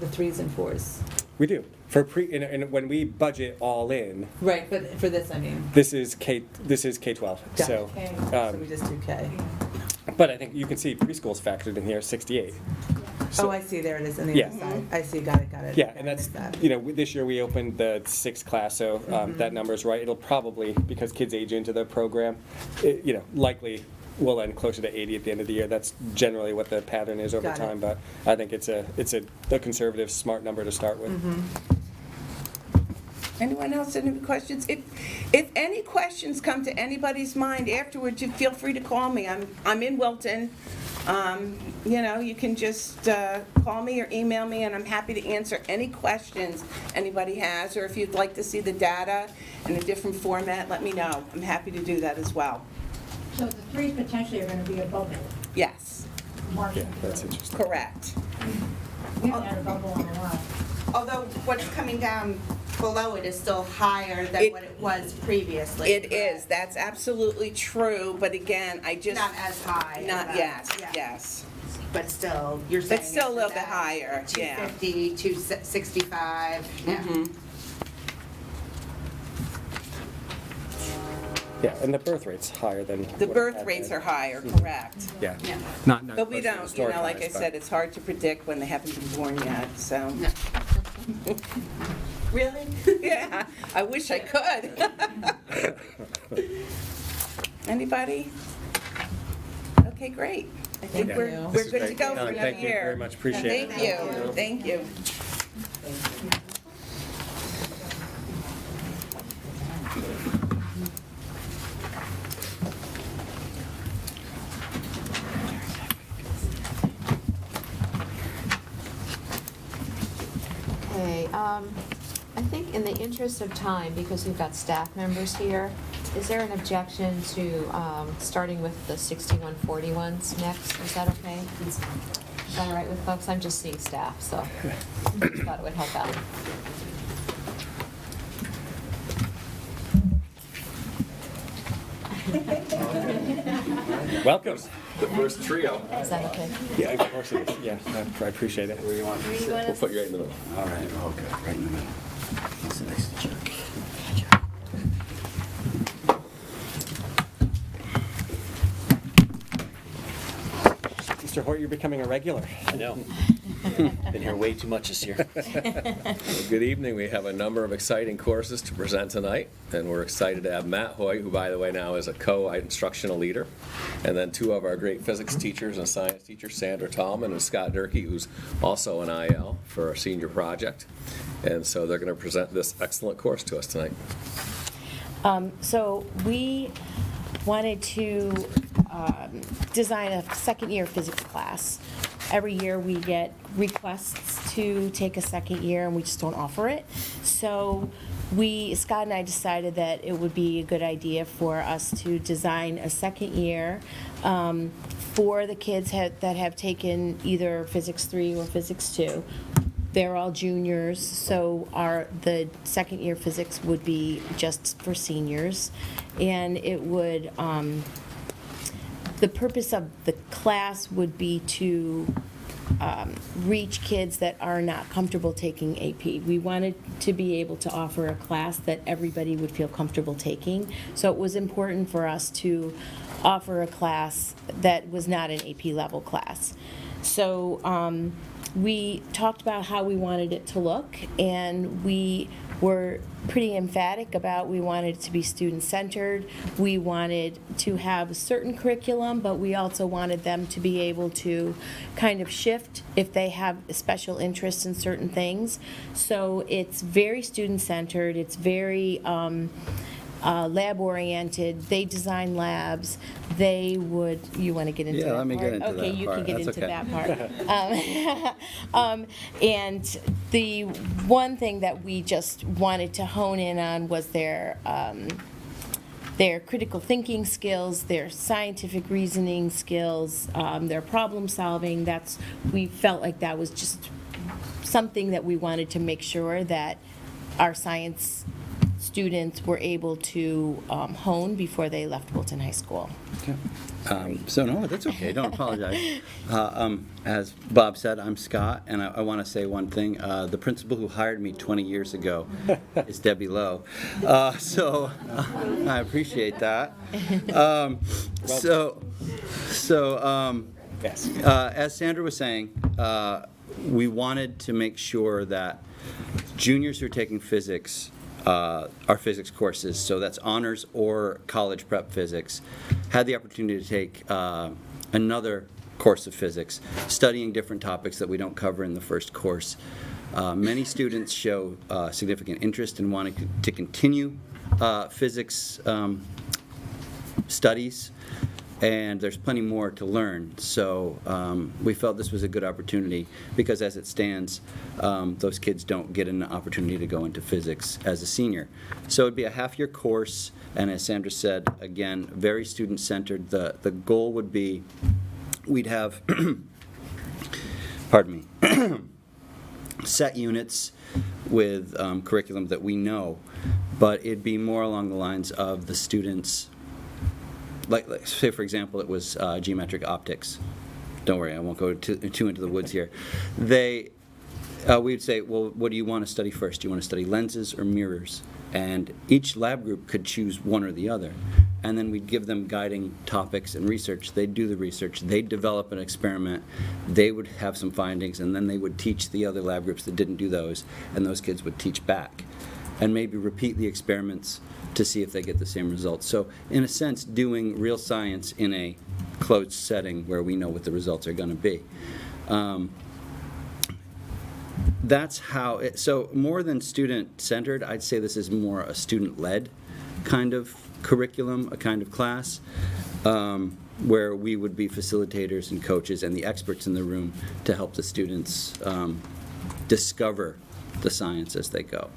3s and 4s? We do. For and when we budget all in, Right, but for this, I mean. this is K-12. Got So, it. So we just do K. but I think you can see preschool's factored in here, 68. So- Oh, I see, there it is on the Yeah. other side. I see, got it. Yeah, Okay, and that's, I missed this year we opened the 6th class, so that number's right. It'll probably, because kids age into the program, likely will end closer to 80 at the end of the year. That's generally what the pattern is over Got it. time, but I think it's a conservative, smart number to start with. Anyone else have any questions? If any questions come to anybody's mind afterwards, you feel free to call me. I'm in Wilton. You can just call me or email me, and I'm happy to answer any questions anybody has. Or if you'd like to see the data in a different format, let me know. I'm happy to do that as well. So the 3s potentially are going to be a bubble. Yes, Yeah, that's interesting. correct. We haven't had a bubble in a while. Although what's coming down below it is still higher than what it was previously. It is. That's absolutely true. But again, Not as high. Not but- yes, yeah. yes. But still, you're saying. But still a it's little bit at higher, yeah. 250, 265, yeah. Mhm. Yeah, and the birth rate's higher than. The what it birth had rates been. are higher, correct. Yeah. Yeah. Not But we close to don't, historic like I highs, but- said, it's hard to predict when they haven't been born yet, so. Really? Yeah, I wish I could. Anybody? Okay, great. I think Thank we're you. we're good to go for Ellen, another thank you year. very much. Appreciate it. Thank you. Thank you. Okay, I think in the interest of time, because we've got staff members here, is there an objection to starting with the 6141s next? Is that okay? Is that all right with folks? I'm just seeing staff, so just thought it would help out. Welcome. The first trio. Is that okay? Yeah, of course it is. Yeah, I appreciate it. Where you want to sit? We'll put you right in the middle. All right, okay, right in the middle. That's a nice jerk. Mr. Hort, you're becoming a regular. I know. Been here way too much this year. Well, good evening. We have a number of exciting courses to present tonight, and we're excited to have Matt Hoy, who, by the way, now is a co-instructional leader, and then two of our great physics teachers and science teachers, Sandra Tallman and Scott Durkee, who's also an IL for our senior project. And so they're going to present this excellent course to us tonight. So we wanted to design a second-year physics class. Every year we get requests to take a second year, and we just don't offer it. So Scott and I decided that it would be a good idea for us to design a second year for the kids that have taken either Physics 3 or Physics 2. They're all juniors, so the second year physics would be just for seniors. And it would, the purpose of the class would be to reach kids that are not comfortable taking AP. We wanted to be able to offer a class that everybody would feel comfortable taking. So it was important for us to offer a class that was not an AP level class. So we talked about how we wanted it to look, and we were pretty emphatic about we wanted it to be student-centered. We wanted to have a certain curriculum, but we also wanted them to be able to kind of shift if they have special interests in certain things. So it's very student-centered. It's very lab-oriented. They design labs. They would, you want to get into that part? Yeah, let me get into that Okay, you can part. get That's into okay. that part. And the one thing that we just wanted to hone in on was their critical thinking skills, their scientific reasoning skills, their problem solving. We felt like that was just something that we wanted to make sure that our science students were able to hone before they left Wilton High School. Okay. So no, that's okay. Don't apologize. As Bob said, I'm Scott, and I want to say one thing. The principal who hired me 20 years ago is Debbie Lowe. So I appreciate that. Yes. As Sandra was saying, we wanted to make sure that juniors who are taking physics, our physics courses, so that's honors or college prep physics, had the opportunity to take another course of physics, studying different topics that we don't cover in the first course. Many students show significant interest in wanting to continue physics studies, and there's plenty more to learn. So we felt this was a good opportunity because as it stands, those kids don't get an opportunity to go into physics as a senior. So it'd be a half-year course, and as Sandra said, again, very student-centered. The goal would be we'd have, pardon me, set units with curriculum that we know, but it'd be more along the lines of the students. Like say, for example, it was geometric optics. Don't worry, I won't go too into the woods here. We'd say, well, what do you want to study first? Do you want to study lenses or mirrors? And each lab group could choose one or the other. And then we'd give them guiding topics and research. They'd do the research. They'd develop an experiment. They would have some findings, and then they would teach the other lab groups that didn't do those, and those kids would teach back. And maybe repeat the experiments to see if they get the same results. So in a sense, doing real science in a closed setting where we know what the results are going to be. That's how it, so more than student-centered, I'd say this is more a student-led kind of curriculum, a kind of class, where we would be facilitators and coaches and the experts in the room to help the students discover the science as they go.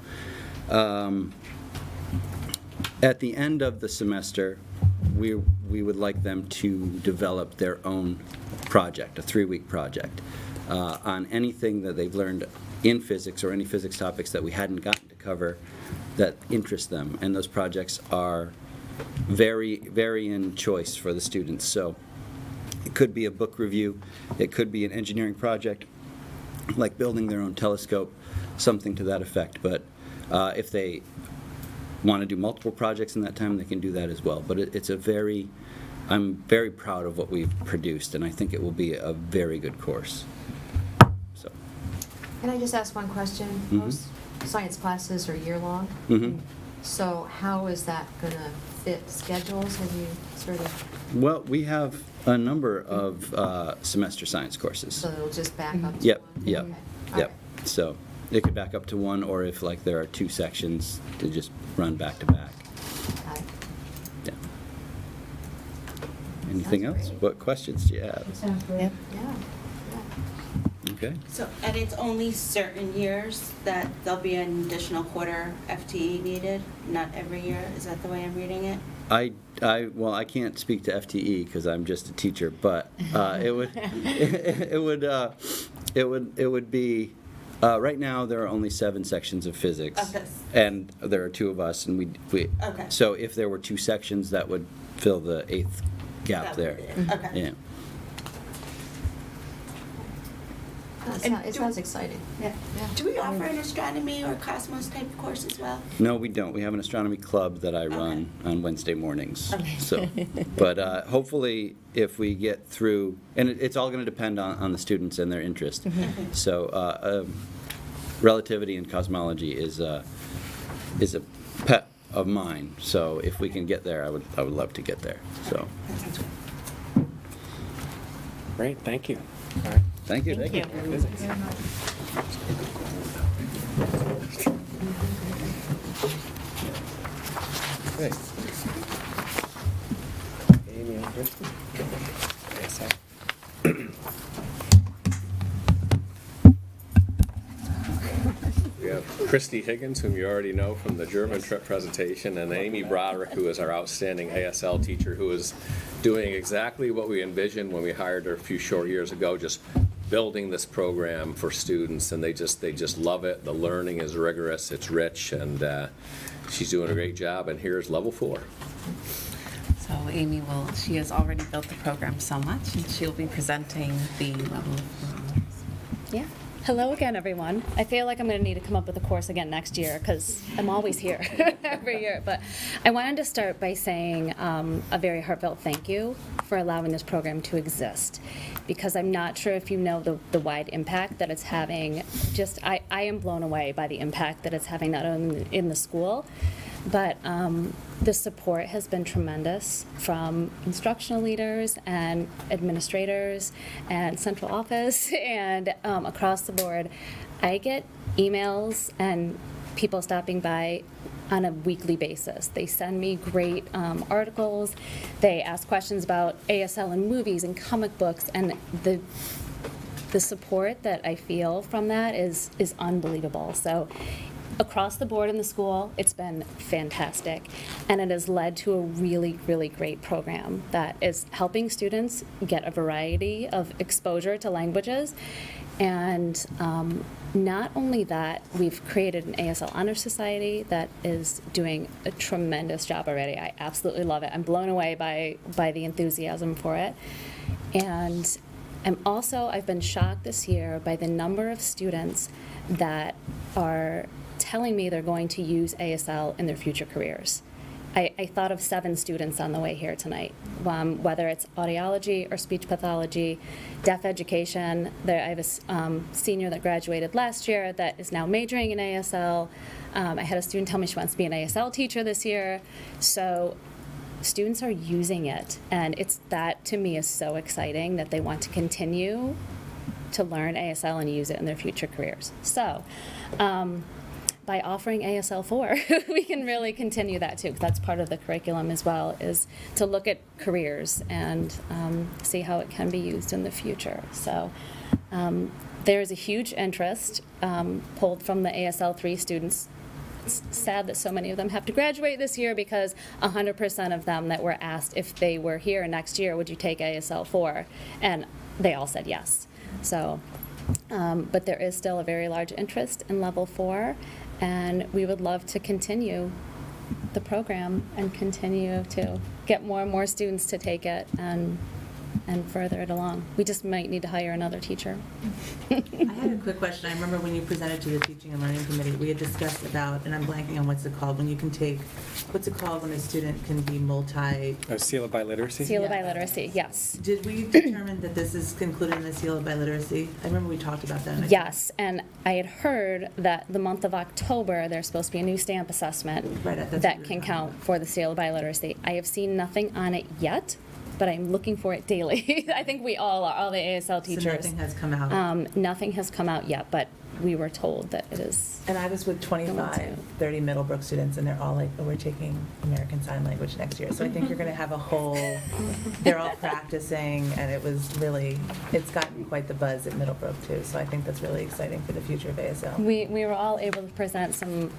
At the end of the semester, we would like them to develop their own project, a 3-week project, on anything that they've learned in physics or any physics topics that we hadn't gotten to cover that interest them. And those projects are very in choice for the students. So it could be a book review, it could be an engineering project, like building their own telescope, something to that effect. But if they want to do multiple projects in that time, they can do that as well. But it's a very, I'm very proud of what we've produced, and I think it will be a very good course. So. Can I just ask one question? Mm-hmm. Most science classes are year-long. Mm-hmm. So how is that going to fit schedules? Have you sort of... Well, we have a number of semester science courses. So it'll just back up to Yep, one? yep, Okay. All yep. So it could back up to one, or if like there are 2 sections, to just run back to back. right. Got it. Yeah. Anything Sounds else? great. What questions do you have? It sounds great. Yeah. Okay. So, and it's only certain years that there'll be an additional quarter FTE needed, not every year? Is that the way I'm reading it? Well, I can't speak to FTE because I'm just a teacher, but it would be, right now there are only 7 sections of physics. Okay. And there are 2 of us, and we Okay. so if there were 2 sections, that would fill the 8th gap That there. would be it. Okay. Yeah. It sounds exciting. Yeah. Yeah. Do we offer an astronomy or cosmos type course as well? No, we don't. We have an astronomy club that I run on Wednesday mornings. Okay. So, but hopefully, if we get through, and it's all going to depend on the students and their interest. So, relativity and cosmology is a pet of mine. So, if we can get there, I would love to get there. So, That sounds good. Great, thank you. All right. thank you. Thank you. Physics. Okay. Amy and Kristen. Yes, sir. We have Christy Higgins, whom you already know from the German trip presentation, and Amy Broderick, who is our outstanding ASL teacher, who is doing exactly what we envisioned when we hired her a few short years ago, just building this program for students, and they just love it. The learning is rigorous, it's rich, and she's doing a great job, and here's level 4. So Amy she has already built the program so much, and she'll be presenting the level 4. Yeah. Hello again, everyone. I feel like I'm going to need to come up with a course again next year because I'm always here every year. But I wanted to start by saying a very heartfelt thank you for allowing this program to exist, because I'm not sure if you know the wide impact that it's having. I am blown away by the impact that it's having not only in the school, but the support has been tremendous from instructional leaders and administrators and central office and across the board. I get emails and people stopping by on a weekly basis. They send me great articles. They ask questions about ASL and movies and comic books, and the support that I feel from that is unbelievable. So across the board in the school, it's been fantastic, and it has led to a really, really great program that is helping students get a variety of exposure to languages. And not only that, we've created an ASL Honor Society that is doing a tremendous job already. I absolutely love it. I'm blown away by the enthusiasm for it. And I've been shocked this year by the number of students that are telling me they're going to use ASL in their future careers. I thought of 7 students on the way here tonight, whether it's audiology or speech pathology, deaf education. I have a senior that graduated last year that is now majoring in ASL. I had a student tell me she wants to be an ASL teacher this year. So students are using it, and that to me is so exciting that they want to continue to learn ASL and use it in their future careers. So, by offering ASL 4, we can really continue that too. 'Cause that's part of the curriculum as well, is to look at careers and see how it can be used in the future. So there's a huge interest pulled from the ASL 3 students. It's sad that so many of them have to graduate this year, because 100% of them that were asked if they were here next year, would you take ASL 4? And they all said yes. So, but there is still a very large interest in level 4, and we would love to continue the program and continue to get more and more students to take it and further it along. We just might need to hire another teacher. I had a quick question. I remember when you presented to the Teaching and Learning Committee, we had discussed about, and I'm blanking on what's it called, when a student can be multi... Seal of biliteracy? Seal of biliteracy, yes. Did we determine that this is included in the Seal of Biliteracy? I remember we talked about that. Yes, and I had heard that the month of October, there's supposed to be a new stamp assessment that can count for the Seal of Biliteracy. I have seen nothing on it yet, but I'm looking for it daily. I think we all are, all the ASL teachers. So nothing has come out? Nothing has come out yet, but we were told that it is. And I was with 30 Middlebrook students, and they're all like, oh, we're taking American Sign Language next year. So I think you're going to have a whole, they're all practicing, and it's gotten quite the buzz at Middlebrook too. So I think that's really exciting for the future of ASL. We were all able to present some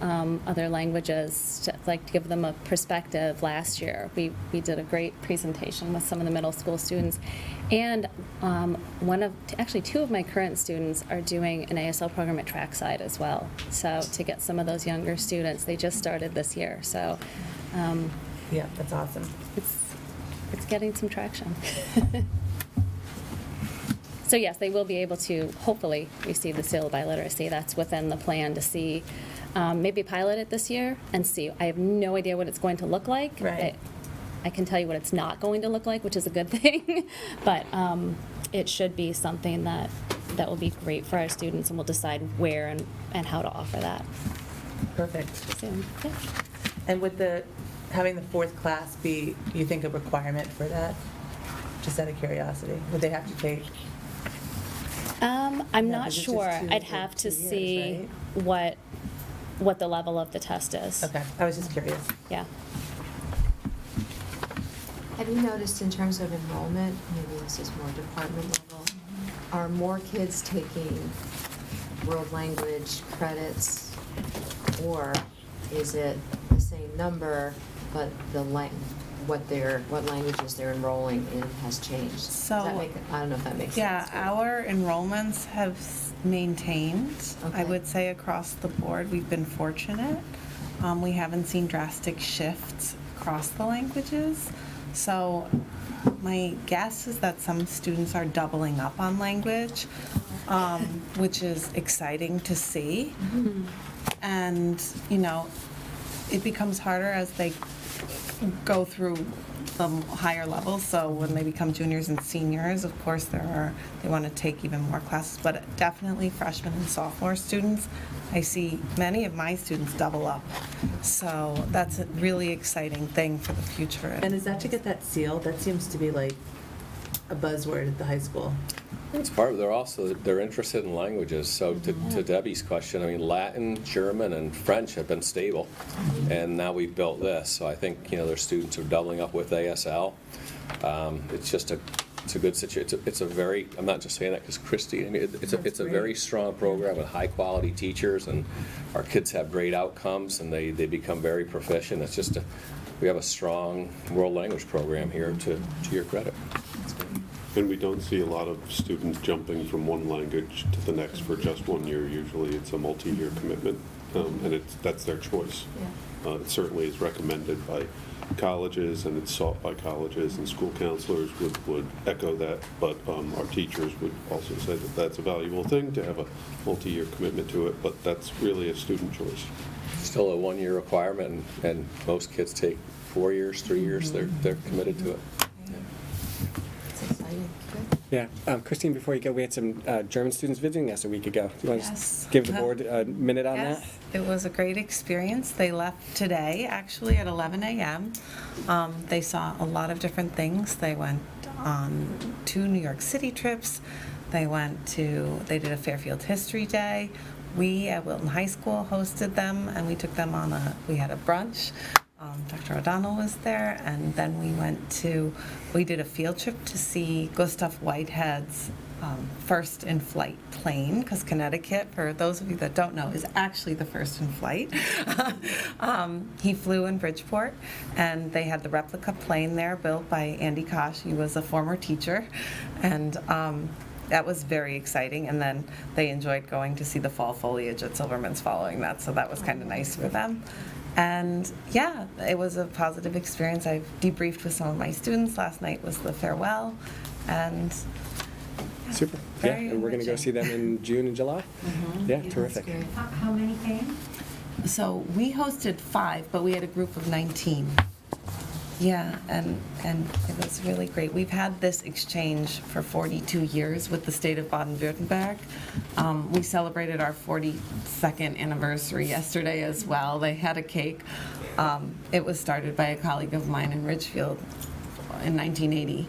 other languages, to give them a perspective last year. We did a great presentation with some of the middle school students. And actually two of my current students are doing an ASL program at Trackside as well. So to get some of those younger students, they just started this year. So yeah, that's awesome. It's getting some traction. So yes, they will be able to hopefully receive the Seal of Biliteracy. That's within the plan to see, maybe pilot it this year and see. I have no idea what it's going to look like. Right. I can tell you what it's not going to look like, which is a good thing, but it should be something that will be great for our students, and we'll decide where and how to offer that. Perfect. Soon. Yeah. And would having the 4th class be, you think, a requirement for that? Just out of curiosity, would they have to take? I'm not sure. I'd have to 2 years, see right? what the level of the test is. Okay, I was just curious. Yeah. Have you noticed in terms of enrollment, maybe this is more department level, are more kids taking world language credits, or is it the same number, but what languages they're enrolling in has changed? I don't know if that makes sense. Yeah, our enrollments have maintained, I Okay. would say, across the board. We've been fortunate. We haven't seen drastic shifts across the languages. So my guess is that some students are doubling up on language, which is exciting to see. And, it becomes harder as they go through the higher levels. So when they become juniors and seniors, of course, they want to take even more classes. But definitely freshmen and sophomore students, I see many of my students double up. So that's a really exciting thing for the future. And is that to get that seal? That seems to be like a buzzword at the high school. It's part of, they're interested in languages. So to Debbie's question, I mean, Latin, German, and French have been stable, and now we've built this. So I think, their students are doubling up with ASL. It's a good situation. It's a very, I'm not just saying that because Christy, I mean, it's a very strong program with high quality teachers, and our kids have great outcomes, and they become very proficient. It's just we have a strong world language program here, to your credit. And we don't see a lot of students jumping from one language to the next for just 1 year. Usually it's a multi-year commitment, and that's their choice. It certainly is recommended by colleges, and it's sought by colleges, and school counselors would echo that, but our teachers would also say that that's a valuable thing to have a multi-year commitment to it, but that's really a student choice. Still a 1 year requirement, and most kids take 4 years, 3 years. They're committed to it. It's exciting. Yeah. Christine, before you go, we had some German students visiting us a week ago. Do you want to Yes. give the board a minute on that? Yes, it was a great experience. They left today, actually, at 11 a.m. They saw a lot of different things. They went on 2 New York City trips. They did a Fairfield History Day. We at Wilton High School hosted them, and we took them we had a brunch. Dr. O'Donnell was there, and then we did a field trip to see Gustav Whitehead's first in flight plane, because Connecticut, for those of you that don't know, is actually the first in flight. He flew in Bridgeport, and they had the replica plane there built by Andy Kosh. He was a former teacher, and that was very exciting. And then they enjoyed going to see the fall foliage at Silverman's following that, so that was kind of nice for them. And yeah, it was a positive experience. I've debriefed with some of my students. Last night was the farewell, and Super. Yeah, very and we're going to go see them in June and July. Yeah, terrific. How many came? so we hosted 5, but we had a group of 19. Yeah, and it was really great. We've had this exchange for 42 years with the state of Baden-Württemberg. We celebrated our 42nd anniversary yesterday as well. They had a cake. It was started by a colleague of mine in Ridgefield in 1980.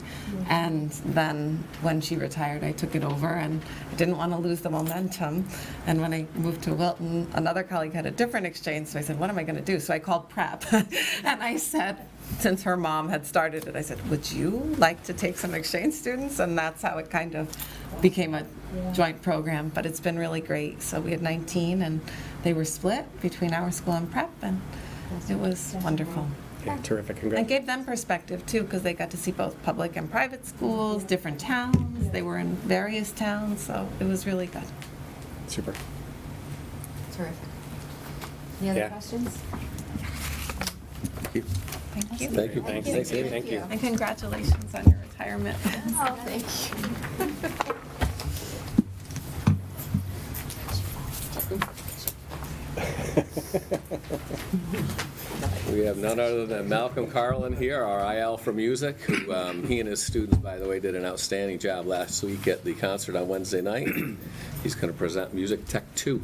And then when she retired, I took it over, and I didn't want to lose the momentum. And when I moved to Wilton, another colleague had a different exchange, so I said, what am I going to do? So I called Prep, and I said, since her mom had started it, I said, would you like to take some exchange students? And that's how it kind of became a joint program, but it's been really great. So we had 19, and they were split between our school and Prep, and it was wonderful. Yeah, terrific. I Congrats. gave them perspective too, because they got to see both public and private schools, different towns. They were in various towns, so it was really good. Super. Terrific. Any other Yeah. questions? Thank you. Thank you. Thanks, Amy. Thank you. And congratulations on your retirement. Oh, thank you. We have none other than Malcolm Carlin here, our IL for music, who he and his students, by the way, did an outstanding job last week at the concert on Wednesday night. He's going to present Music Tech 2.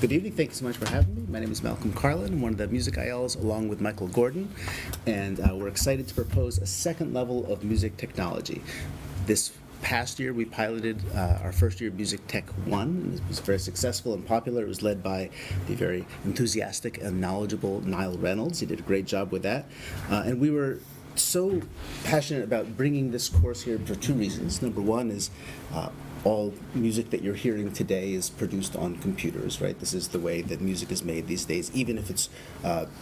Good evening. Thank you so much for having me. My name is Malcolm Carlin. I'm one of the music ILs along with Michael Gordon, and we're excited to propose a second level of music technology. This past year, we piloted our first year of Music Tech 1, and it was very successful and popular. It was led by the very enthusiastic and knowledgeable Niall Reynolds. He did a great job with that. And we were so passionate about bringing this course here for 2 reasons. Number one is all music that you're hearing today is produced on computers, right? This is the way that music is made these days. Even if it's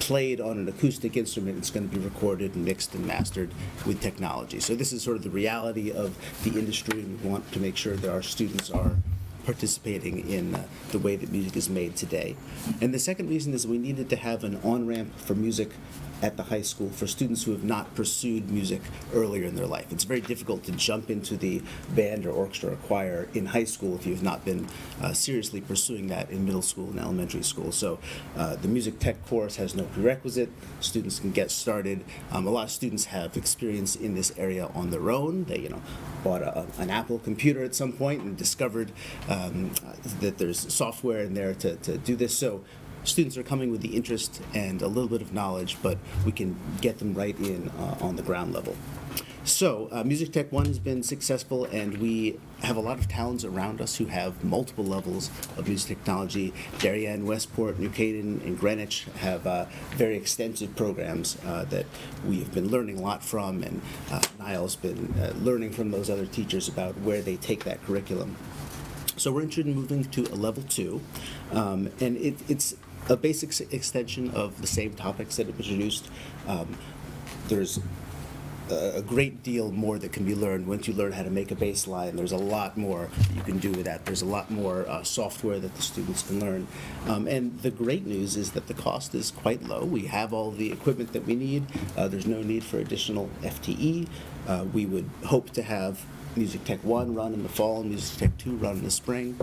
played on an acoustic instrument, it's going to be recorded and mixed and mastered with technology. So this is sort of the reality of the industry, and we want to make sure that our students are participating in the way that music is made today. And the second reason is we needed to have an on-ramp for music at the high school for students who have not pursued music earlier in their life. It's very difficult to jump into the band or orchestra or choir in high school if you've not been seriously pursuing that in middle school and elementary school. So the Music Tech course has no prerequisite. Students can get started. A lot of students have experience in this area on their own. They, bought an Apple computer at some point and discovered that there's software in there to do this. So students are coming with the interest and a little bit of knowledge, but we can get them right in on the ground level. So Music Tech 1 has been successful, and we have a lot of towns around us who have multiple levels of music technology. Darien, Westport, New Canaan, and Greenwich have very extensive programs that we have been learning a lot from, and Niall's been learning from those other teachers about where they take that curriculum. So we're interested in moving to a level 2, and it's a basic extension of the same topics that have been introduced. There's a great deal more that can be learned once you learn how to make a bass line. There's a lot more that you can do with that. There's a lot more software that the students can learn. And the great news is that the cost is quite low. We have all the equipment that we need. There's no need for additional FTE. We would hope to have Music Tech 1 run in the fall, Music Tech 2 run in the spring.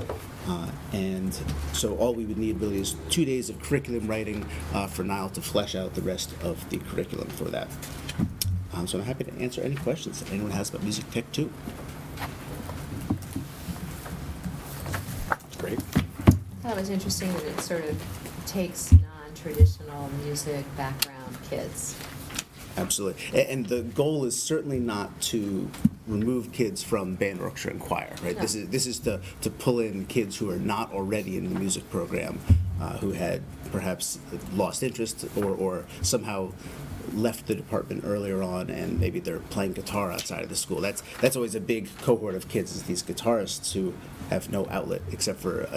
And so all we would need really is 2 days of curriculum writing for Niall to flesh out the rest of the curriculum for that. So I'm happy to answer any questions that anyone has about Music Tech 2. That's great. I thought it was interesting that it sort of takes non-traditional music background kids. Absolutely. And the goal is certainly not to remove kids from band, orchestra, and choir, right? No. This is to pull in kids who are not already in the music program, who had perhaps lost interest or somehow left the department earlier on, and maybe they're playing guitar outside of the school. That's always a big cohort of kids, is these guitarists who have no outlet except for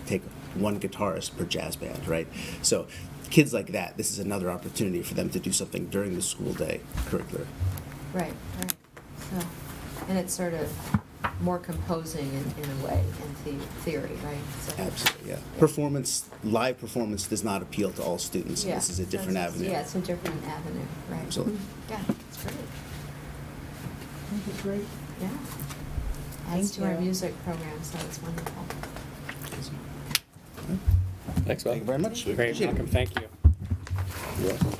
take one guitarist per jazz band, right? So kids like that, this is another opportunity for them to do something during the school day curricular. Right. So, and it's sort of more composing in a way, in theory, right? So, Absolutely, yeah. Live performance does not appeal to all students. Yeah. This is a different avenue. Yeah, it's a different avenue, right? Absolutely. Yeah, it's great. I think it's great. Yeah. Adds to our music program, so it's wonderful. Thanks, Bob. Thank you very much. Great, Appreciate it. Malcolm, thank you. You're welcome.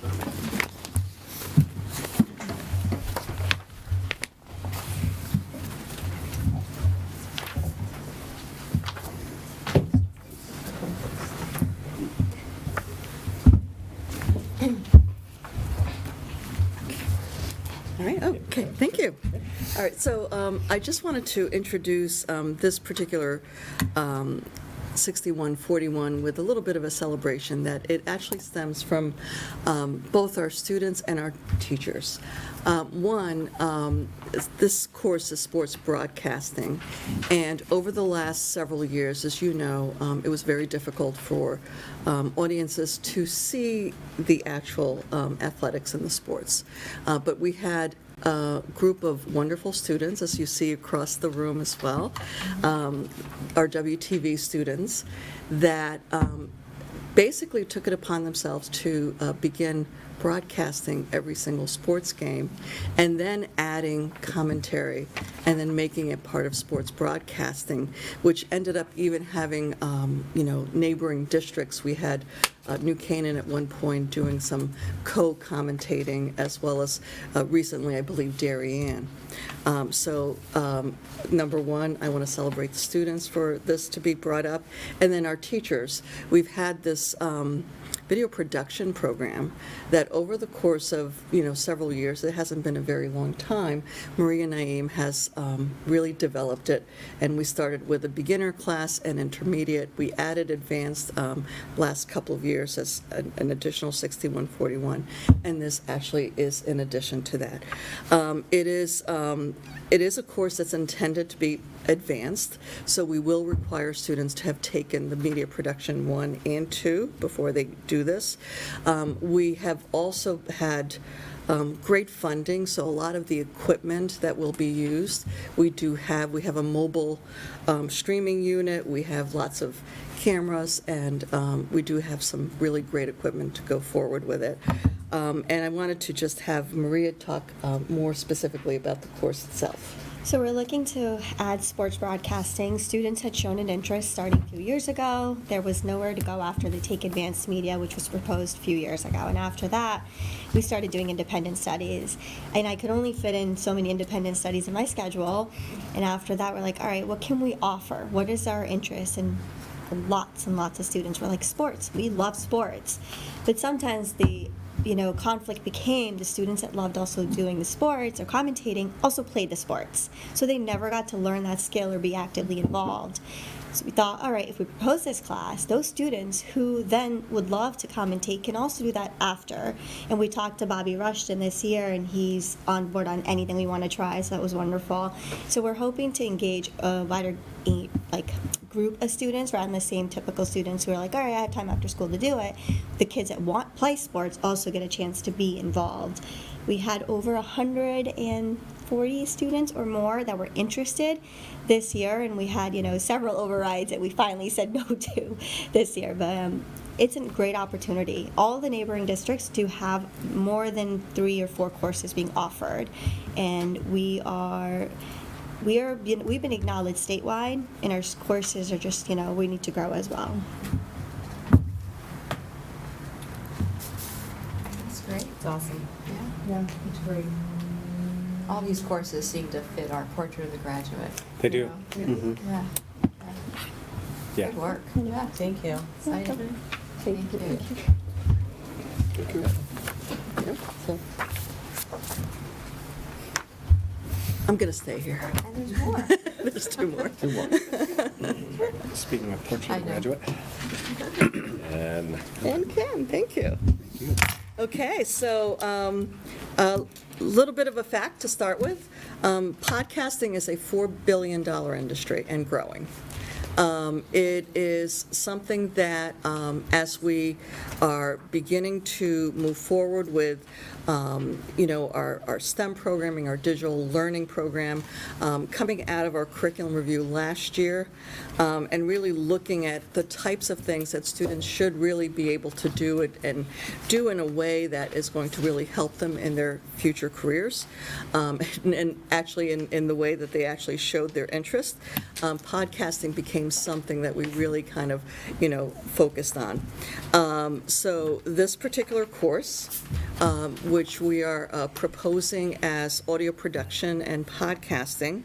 All right, okay, thank you. All right, so I just wanted to introduce this particular 6141 with a little bit of a celebration that it actually stems from both our students and our teachers. This course is sports broadcasting, and over the last several years, as you know, it was very difficult for audiences to see the actual athletics and the sports. But we had a group of wonderful students, as you see across the room as well, our WTV students, that basically took it upon themselves to begin broadcasting every single sports game, and then adding commentary, and then making it part of sports broadcasting, which ended up even having, neighboring districts. We had New Canaan at one point doing some co-commentating, as well as recently, I believe, Darien. Number one, I want to celebrate the students for this to be brought up, and then our teachers. We've had this video production program that over the course of several years, it hasn't been a very long time, Maria Naeem has really developed it, and we started with a beginner class and intermediate. We added advanced last couple of years as an additional 6141, and this actually is in addition to that. It is a course that's intended to be advanced, so we will require students to have taken the media production 1 and 2 before they do this. We have also had great funding, so a lot of the equipment that will be used, we have a mobile streaming unit, we have lots of cameras, and we do have some really great equipment to go forward with it. And I wanted to just have Maria talk more specifically about the course itself. So we're looking to add sports broadcasting. Students had shown an interest starting a few years ago. There was nowhere to go after they take advanced media, which was proposed a few years ago. And after that, we started doing independent studies. And I could only fit in so many independent studies in my schedule. And after that, we're like, all right, what can we offer? What is our interest? And lots and lots of students were like, sports. We love sports. But sometimes the conflict became the students that loved also doing the sports or commentating also played the sports. So they never got to learn that skill or be actively involved. So we thought, all right, if we propose this class, those students who then would love to commentate can also do that after. And we talked to Bobby Rushton this year, and he's on board on anything we want to try, so that was wonderful. So we're hoping to engage a wider group of students rather than the same typical students who are like, all right, I have time after school to do it. The kids that play sports also get a chance to be involved. We had over 140 students or more that were interested this year, and we had several overrides that we finally said no to this year. But it's a great opportunity. All the neighboring districts do have more than 3 or 4 courses being offered, and we've been acknowledged statewide, and our courses are just we need to grow as well. That's great. It's awesome. Yeah, it's great. All these courses seem to fit our portrait of the graduate. They you do. know? Mhm. Yeah. Yeah. Good work. Yeah. Thank you. Exciting. Thank you. Thank you. Yep, so. I'm going to stay here. And there's more. There's two more. Two more. Speaking of portrait I of know. graduate. And Ken, thank you. Okay, so a little bit of a fact to start with. Podcasting is a $4 billion industry and growing. It is something that, as we are beginning to move forward with, our STEM programming, our digital learning program, coming out of our curriculum review last year, and really looking at the types of things that students should really be able to do it and do in a way that is going to really help them in their future careers, and actually in the way that they actually showed their interest. Podcasting became something that we really kind of, focused on. So this particular course, which we are proposing as audio production and podcasting,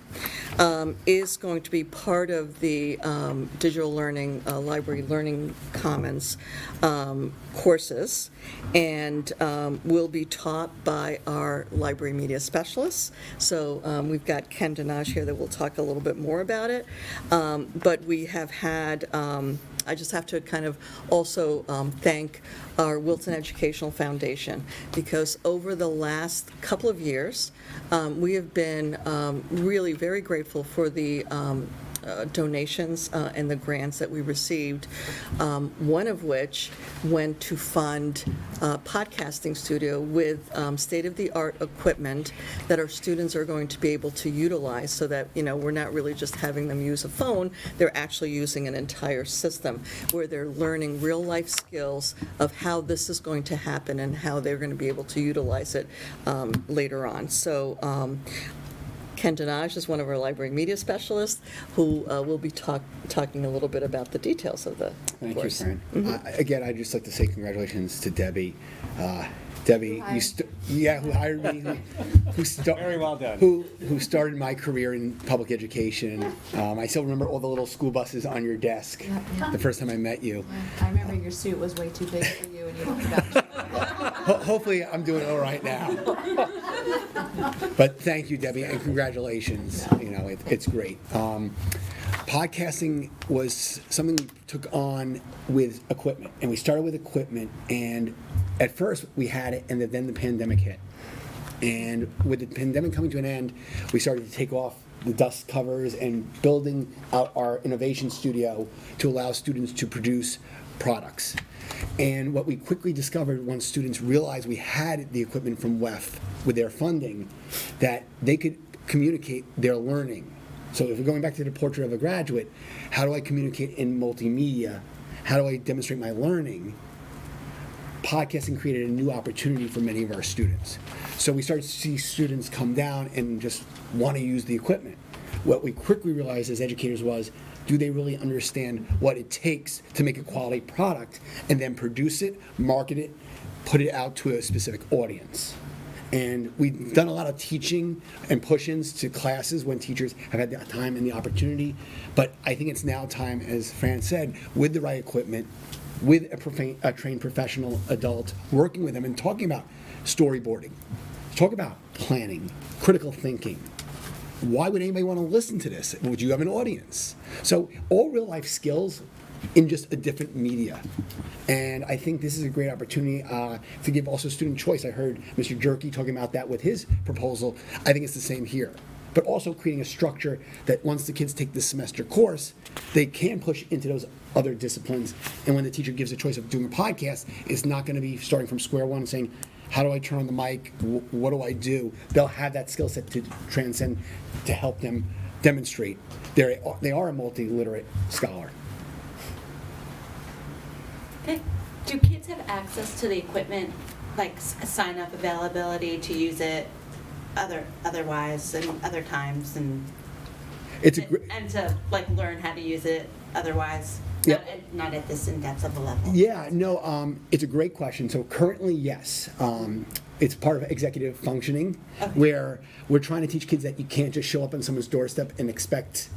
is going to be part of the digital learning, library learning commons courses, and will be taught by our library media specialists. So we've got Ken Dinaj here that will talk a little bit more about it. But we have had, I just have to kind of also thank our Wilton Educational Foundation, because over the last couple of years, we have been really very grateful for the donations and the grants that we received, one of which went to fund a podcasting studio with state-of-the-art equipment that our students are going to be able to utilize, so that, we're not really just having them use a phone, they're actually using an entire system where they're learning real-life skills of how this is going to happen and how they're going to be able to utilize it later on. So Ken Dinaj is one of our library media specialists who will be talking a little bit about the details of the Thank course. you, Fran. Again, I'd just like to say congratulations to Debbie. Debbie, who hired me, Very well done. who started my career in public education. I still remember all the little school buses on your desk the first time I met you. I remember your suit was way too big for you and you forgot. Hopefully, I'm doing all right now. But thank you, Debbie, and congratulations. It's great. Podcasting was something we took on with equipment, and we started with equipment, and at first we had it, and then the pandemic hit. And with the pandemic coming to an end, we started to take off the dust covers and building out our innovation studio to allow students to produce products. And what we quickly discovered once students realized we had the equipment from WEF with their funding, that they could communicate their learning. So if we're going back to the portrait of a graduate, how do I communicate in multimedia? How do I demonstrate my learning? Podcasting created a new opportunity for many of our students. So we started to see students come down and just want to use the equipment. What we quickly realized as educators was, do they really understand what it takes to make a quality product and then produce it, market it, put it out to a specific audience? And we've done a lot of teaching and push-ins to classes when teachers have had the time and the opportunity. But I think it's now time, as Fran said, with the right equipment, with a trained professional adult, working with them and talking about storyboarding, talk about planning, critical thinking. Why would anybody want to listen to this? Would you have an audience? So all real life skills in just a different media. And I think this is a great opportunity to give also student choice. I heard Mr. Jerky talking about that with his proposal. I think it's the same here. But also creating a structure that once the kids take this semester course, they can push into those other disciplines. And when the teacher gives a choice of doing a podcast, it's not going to be starting from square one and saying, how do I turn on the mic? What do I do? They'll have that skill set to transcend, to help them demonstrate they are a multi-literate scholar. Okay. Do kids have access to the equipment, like sign-up availability to use it otherwise and other times, and and to like learn how to use it otherwise? Yeah. Not at this in-depth of a level. Yeah, no, it's a great question. So currently, yes. it's part of executive functioning, where we're trying to teach kids that you can't just show up on someone's doorstep and expect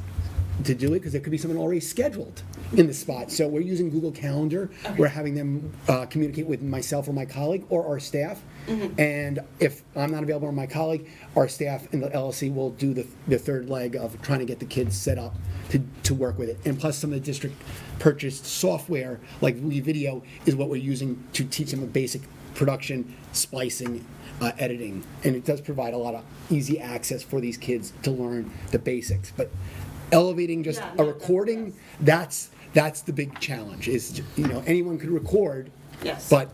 to do it, because there could be someone already scheduled in the spot. So we're using Google Calendar. We're having them communicate with myself or my colleague or our staff. And if I'm not available or my colleague, our staff in the LLC will do the third leg of trying to get the kids set up to work with it. And plus, some of the district purchased software, like video, is what we're using to teach them a basic production, splicing, editing. And it does provide a lot of easy access for these kids to learn the basics. But elevating just a recording, that's the big challenge. Is, anyone could record, but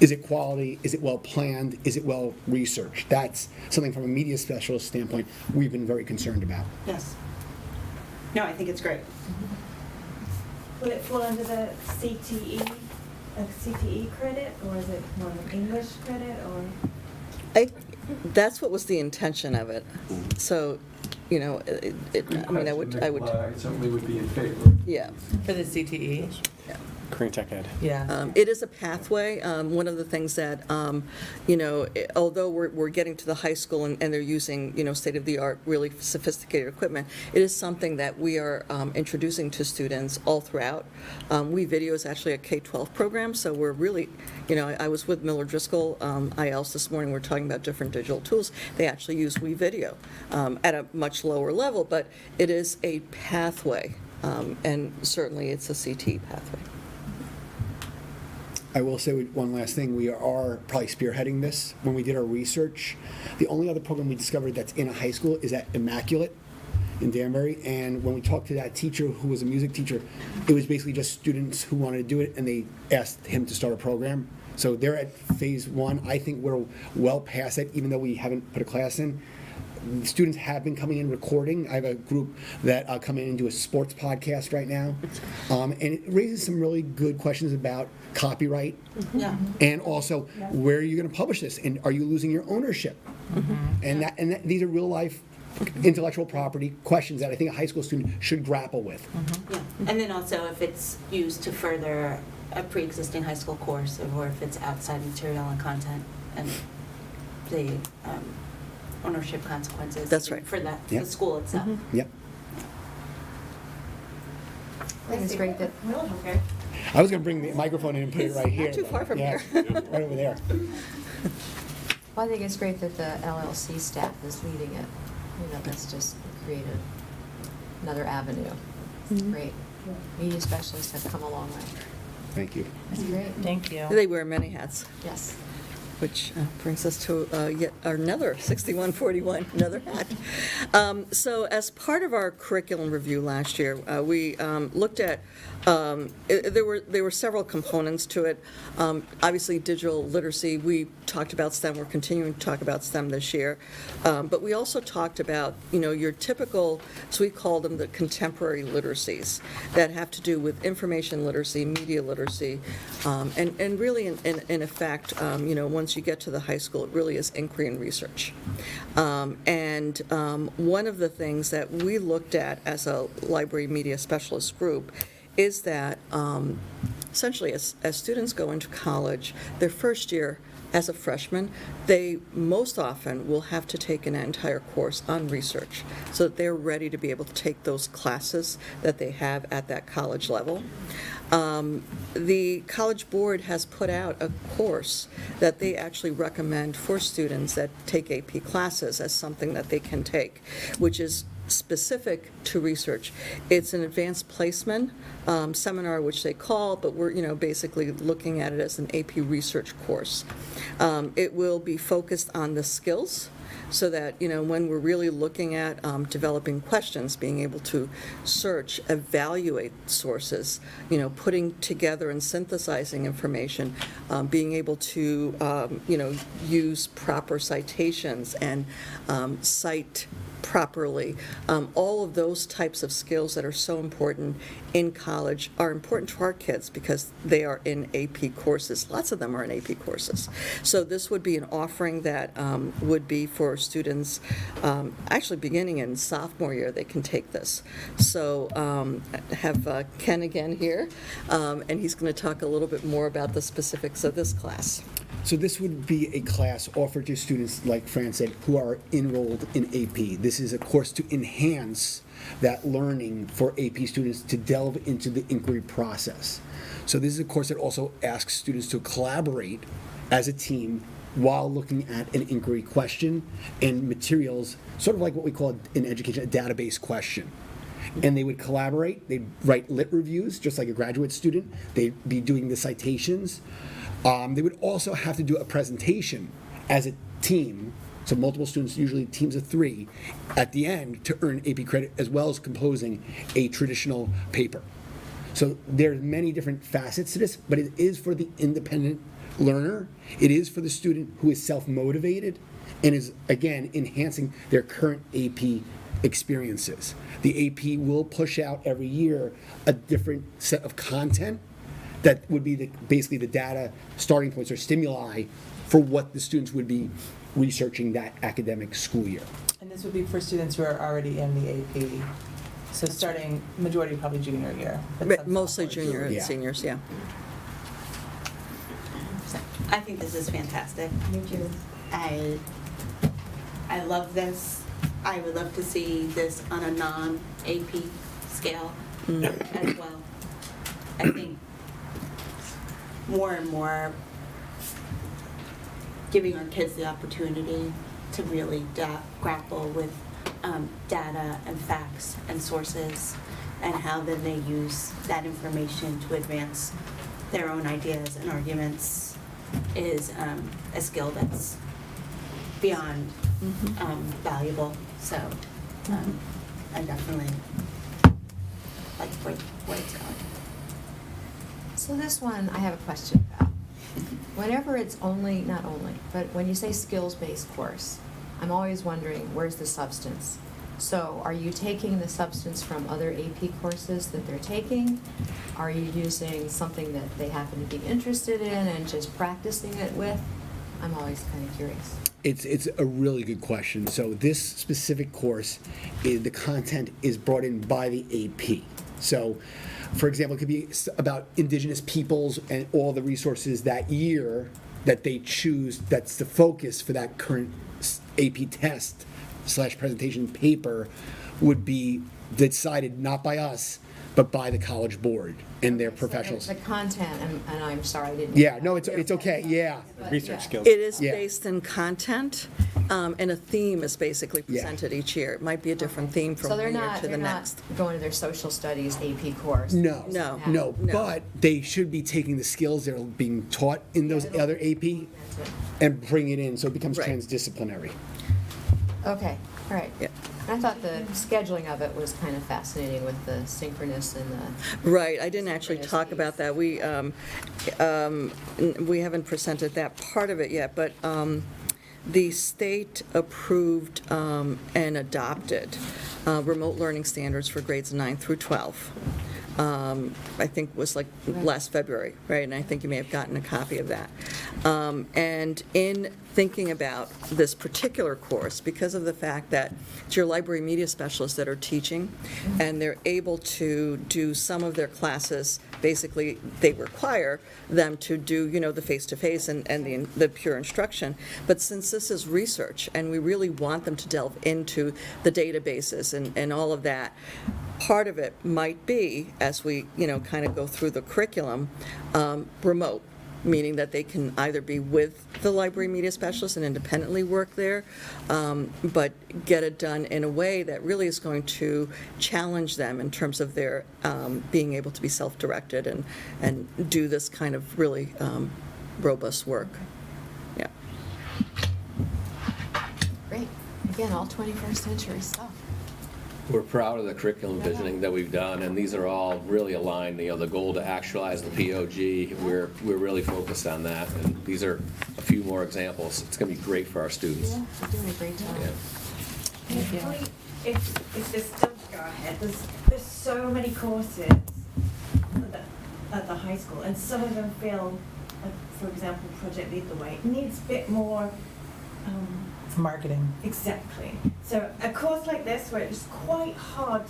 is it quality? Is it well planned? Is it well researched? That's something from a media specialist standpoint we've been very concerned about. Yes. No, I think it's great. Will it fall under the CTE, CTE credit, or is it more of an English credit, or? That's what was the intention of it. So, I would. Certainly would be in favor. Yeah. For the CTE? Korean Tech Ed. Yeah. It is a pathway. One of the things that, although we're getting to the high school and they're using, state-of-the-art, really sophisticated equipment, it is something that we are introducing to students all throughout. We Video is actually a K-12 program, so we're really, I was with Miller Driscoll IELTS this morning. We're talking about different digital tools. They actually use We Video at a much lower level, but it is a pathway, and certainly it's a CT pathway. I will say one last thing. We are probably spearheading this. When we did our research, the only other program we discovered that's in a high school is at Immaculate in Danbury. And when we talked to that teacher, who was a music teacher, it was basically just students who wanted to do it, and they asked him to start a program. So they're at phase 1. I think we're well past it, even though we haven't put a class in. Students have been coming in recording. I have a group that come in and do a sports podcast right now. And it raises some really good questions about copyright. Yeah. And also, where are you going to publish this? And are you losing your ownership? And these are real life intellectual property questions that I think a high school student should grapple with. Yeah. And then also if it's used to further a pre-existing high school course, or if it's outside material and content, and the ownership consequences. That's right. For that, Yep. the school itself. Yep. I think it's great that, Okay. I was going to bring the microphone in and put it right here. Not too far from Yeah, here. right over there. well, I think it's great that the LLC staff is leading it. That's just created another avenue. Great. Media specialists have come a long way. Thank you. That's great. Thank you. They wear many hats. Yes. Which brings us to yet another 6141, another hat. So as part of our curriculum review last year, we looked at, there were several components to it. Obviously, digital literacy, we talked about STEM, we're continuing to talk about STEM this year. But we also talked about, your typical, so we called them the contemporary literacies that have to do with information literacy, media literacy, and really, in effect, once you get to the high school, it really is inquiry and research. And one of the things that we looked at as a library media specialist group is that essentially as students go into college, their first year as a freshman, they most often will have to take an entire course on research so that they're ready to be able to take those classes that they have at that college level. The College Board has put out a course that they actually recommend for students that take AP classes as something that they can take, which is specific to research. It's an advanced placement seminar, which they call, but we're basically looking at it as an AP research course. It will be focused on the skills, so that when we're really looking at developing questions, being able to search, evaluate sources, putting together and synthesizing information, being able to use proper citations and cite properly. All of those types of skills that are so important in college are important to our kids because they are in AP courses. Lots of them are in AP courses. So this would be an offering that would be for students actually beginning in sophomore year. They can take this. So I have Ken again here, and he's going to talk a little bit more about the specifics of this class. So this would be a class offered to students, like Fran said, who are enrolled in AP. This is a course to enhance that learning for AP students to delve into the inquiry process. So this is a course that also asks students to collaborate as a team while looking at an inquiry question and materials, sort of like what we call in education a database question. And they would collaborate, they'd write lit reviews, just like a graduate student, they'd be doing the citations. They would also have to do a presentation as a team, so multiple students, usually teams of 3, at the end to earn AP credit, as well as composing a traditional paper. So there's many different facets to this, but it is for the independent learner. It is for the student who is self-motivated and is, again, enhancing their current AP experiences. The AP will push out every year a different set of content that would be basically the data starting points or stimuli for what the students would be researching that academic school year. And this would be for students who are already in the AP, so starting, majority probably junior year. but some Mostly sophomores. junior and Yeah. seniors, yeah. I think this is fantastic. Me too. I love this. I would love to see this on a non-AP scale as well. I think more and more giving our kids the opportunity to really grapple with data and facts and sources and how then they use that information to advance their own ideas and arguments is a skill that's beyond valuable. So I definitely like where it's going. So this one I have a question about. Whenever it's not only, but when you say skills-based course, I'm always wondering, where's the substance? So are you taking the substance from other AP courses that they're taking? Are you using something that they happen to be interested in and just practicing it with? I'm always kind of curious. It's a really good question. So this specific course, the content is brought in by the AP. So, for example, it could be about Indigenous peoples and all the resources that year that they choose, that's the focus for that current AP test / presentation paper would be decided not by us, but by the College Board and their professionals. The content, and I'm sorry, I didn't. Yeah, no, it's okay, yeah. Research skills. It is Yeah. based in content, and a theme is basically Yeah. presented each year. It might be a different theme from So one year to the they're not next. going to their social studies AP course? No, No. no, but they should be taking the skills that are being taught in those other AP and bring it in, so it becomes Right. transdisciplinary. Okay, all right. Yeah. I thought the scheduling of it was kind of fascinating with the synchronous and the. Right, I didn't actually talk about that. We haven't presented that part of it yet, but the state approved and adopted remote learning standards for grades 9 through 12. I think was like last February, right? And I think you may have gotten a copy of that. And in thinking about this particular course, because of the fact that it's your library media specialists that are teaching, and they're able to do some of their classes, basically, they require them to do, the face-to-face and the pure instruction. But since this is research, and we really want them to delve into the databases and all of that, part of it might be, as we, kind of go through the curriculum, remote, meaning that they can either be with the library media specialist and independently work there, but get it done in a way that really is going to challenge them in terms of their being able to be self-directed and do this kind of really robust work. Yeah. Great. Again, all 21st century stuff. We're proud of the curriculum visioning that we've done, and these are all really aligned. The goal to actualize the POG, we're really focused on that, and these are a few more examples. It's going to be great for our students. Yeah, you're doing a great job. Yeah. If this does go ahead, there's so many courses at the high school, and some of them feel, like, for example, Project Lead the Way, it needs a bit more. Marketing. Exactly. So a course like this, where it's quite hard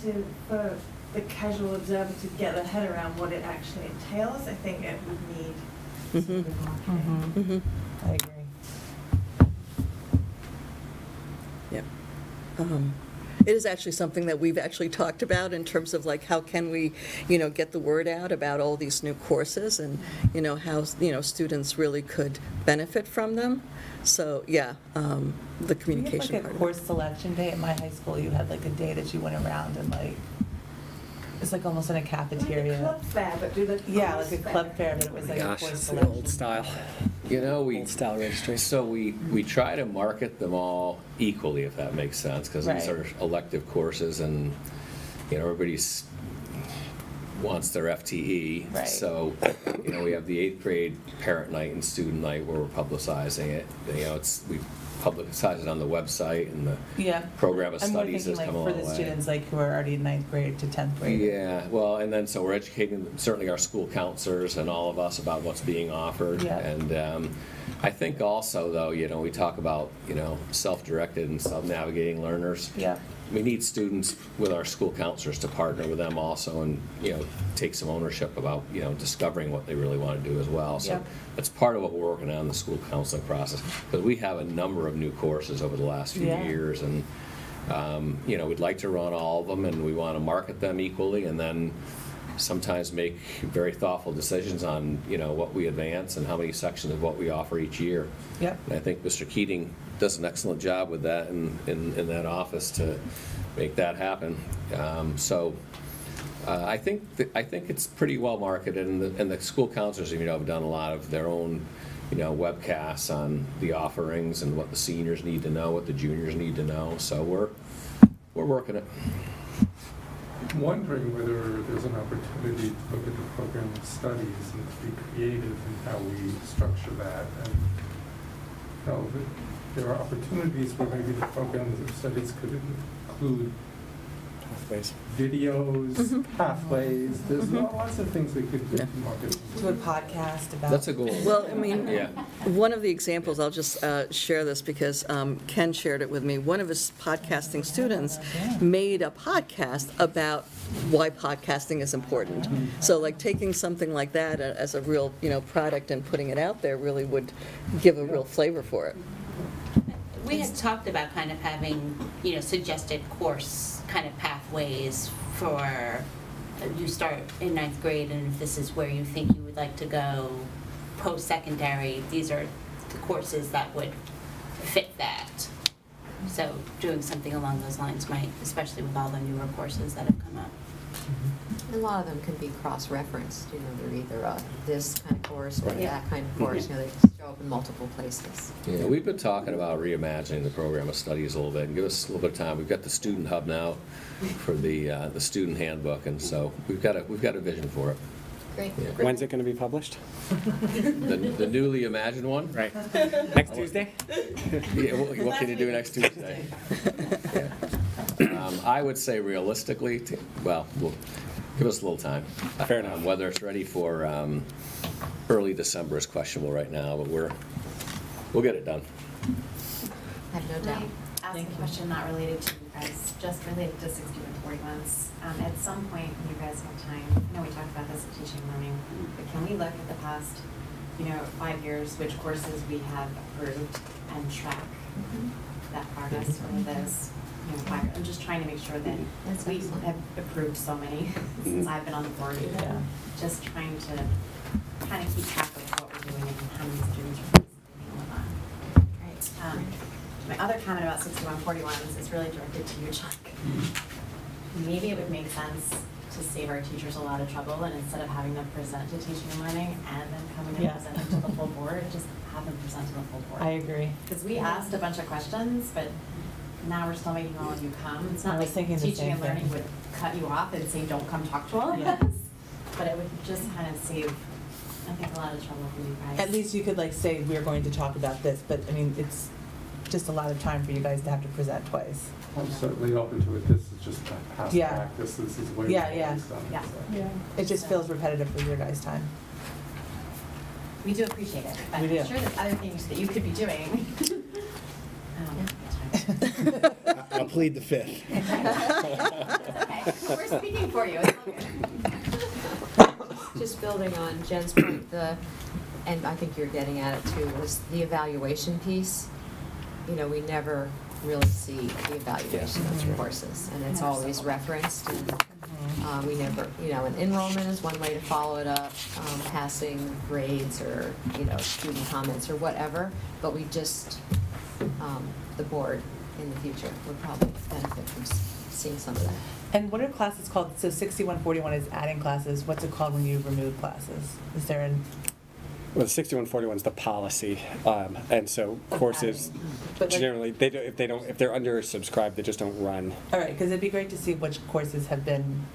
for the casual observer to get their head around what it actually entails, I think it would need I agree. Yep. It is actually something that we've actually talked about in terms of like, how can we, get the word out about all these new courses and, how, students really could benefit from them. So, yeah, the communication We had part. like a course selection day at my high school. You had like a day that you went around and like, it's like almost in a cafeteria. Like a club fair, but do the Yeah, course like a fair. club fair, but it was like a Gosh, course it's the selection. old style. We, Style registry. so we try to market them all equally, if that makes sense, because these Right. are elective courses and, everybody's wants their FTE. Right. So, we have the 8th grade parent night and student night where we're publicizing it. We publicize it on the website, and the Yeah. program of I'm more studies thinking has like come a for long the way. students like who are already in 9th grade to 10th grade. Yeah, well, and then so we're educating certainly our school counselors and all of us about what's being offered. Yeah. And I think also, though, we talk about, self-directed and self-navigating learners. Yeah. We need students with our school counselors to partner with them also and, take some ownership about, discovering what they really want to do as well. So Yeah. that's part of what we're working on in the school counseling process, because we have a number of new courses over the last few Yeah. years, and we'd like to run all of them, and we want to market them equally, and then sometimes make very thoughtful decisions on, what we advance and how many sections of what we offer each year. Yep. And I think Mr. Keating does an excellent job with that in that office to make that happen. I think it's pretty well marketed, and the school counselors, have done a lot of their own, webcasts on the offerings and what the seniors need to know, what the juniors need to know. So we're working it. I'm wondering whether there's an opportunity to look at the program of studies and to be creative in how we structure that. And there are opportunities where maybe the programs of studies could include Pathways. videos, pathways. There's lots of things we could do to market. Do a podcast about. That's a goal. Well, I mean, Yeah. one of the examples, I'll just share this because Ken shared it with me. One of his podcasting students made a podcast about why podcasting is important. So like taking something like that as a real, product and putting it out there really would give a real flavor for it. We had talked about kind of having, suggested course kind of pathways for, you start in 9th grade, and if this is where you think you would like to go post-secondary, these are the courses that would fit that. So doing something along those lines might, especially with all the newer courses that have come up. A lot of them can be cross-referenced, they're either this kind of course or that kind of course, they just show up in multiple places. Yeah, we've been talking about reimagining the program of studies a little bit, and give us a little bit of time. We've got the student hub now for the student handbook, and so we've got a vision for it. Great. Yeah. When's it going to be published? The newly imagined one? Right. Next Tuesday? Yeah, what can you do next Tuesday? Yeah. I would say realistically, we'll give us a little time. Fair enough. Whether it's ready for early December is questionable right now, but we'll get it done. I have no doubt. Ask a question not related to you guys, just related to 6141s. At some point, when you guys have time, I know we talked about this at Teaching and Learning, but can we look at the past, 5 years, which courses we have approved and track that progress over those, 5 years? I'm just trying to make sure that we have approved so many since I've been on the board. Yeah. Just trying to kind of keep track of what we're doing and how many students are participating and whatnot. Right. My other comment about 6141s is really directed to you, Chuck. Maybe it would make sense to save our teachers a lot of trouble, and instead of having them present to Teaching and Learning and then coming and presenting to the full board, just have them present to the full board. I agree. Because we asked a bunch of questions, but now we're still making all of you come. It's not I was like thinking the Teaching same and Learning thing. would cut you off and say, don't come talk to all of Yeah. us. But it would just kind of save, I think, a lot of trouble for you guys. At least you could like say, we're going to talk about this, but I mean, it's just a lot of time for you guys to have to present twice. I'm certainly open to it. This is just past Yeah. practice. This is way Yeah, we've yeah. always done it, Yeah. so. It just feels repetitive for your guys' time. We do appreciate it, but We do. I'm sure there's other things that you could be doing. I'll plead the fifth. Okay. We're speaking for you. It's all good. Just building on Jen's point, and I think you're getting at it too, was the evaluation piece. You know, we never really see the evaluation of the courses, and it's always referenced, and we never, you know, and enrollment is one way to follow it up, passing grades or, you know, student comments or whatever, but we just, the board in the future would probably benefit from seeing some of that. And what are classes called? So 6141 is adding classes. What's it called when you remove classes? Is there an... Well, the 6141 is the policy, and so courses But like- generally, if they're undersubscribed, they just don't run. All right, because it'd be great to see which courses have been...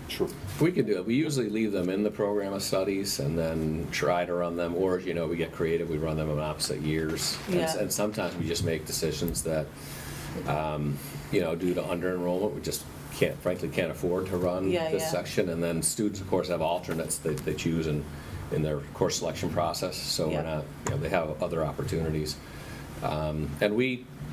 Sure. We can do it. We usually leave them in the program of studies and then try to run them, or, you know, we get creative, we run them in opposite years. Yeah. And sometimes we just make decisions that, you know, due to under-enrollment, we just frankly can't afford to run this section. And then students, of course, have alternates that they choose in their course selection process, so we're not, you know, they have other opportunities. And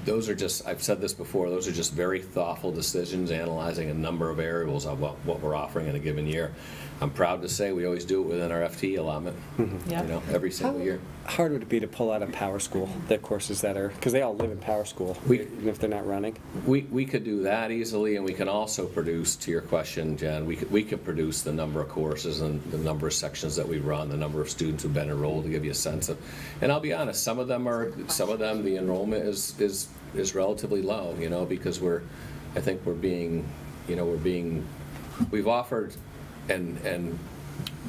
those are just, I've said this before, those are just very thoughtful decisions, analyzing a number of variables of what we're offering in a given year. I'm proud to say we always do it within our FTE allotment, you know, every single year. How hard would it be to pull out of Power School the courses that are, because they all live in Power School, even if they're not running? We could do that easily, and we can also produce, to your question, Jen, we could produce the number of courses and the number of sections that we run, the number of students who've been enrolled, to give you a sense of. And I'll be honest, some of them the enrollment is relatively low, you know, because I think we've offered and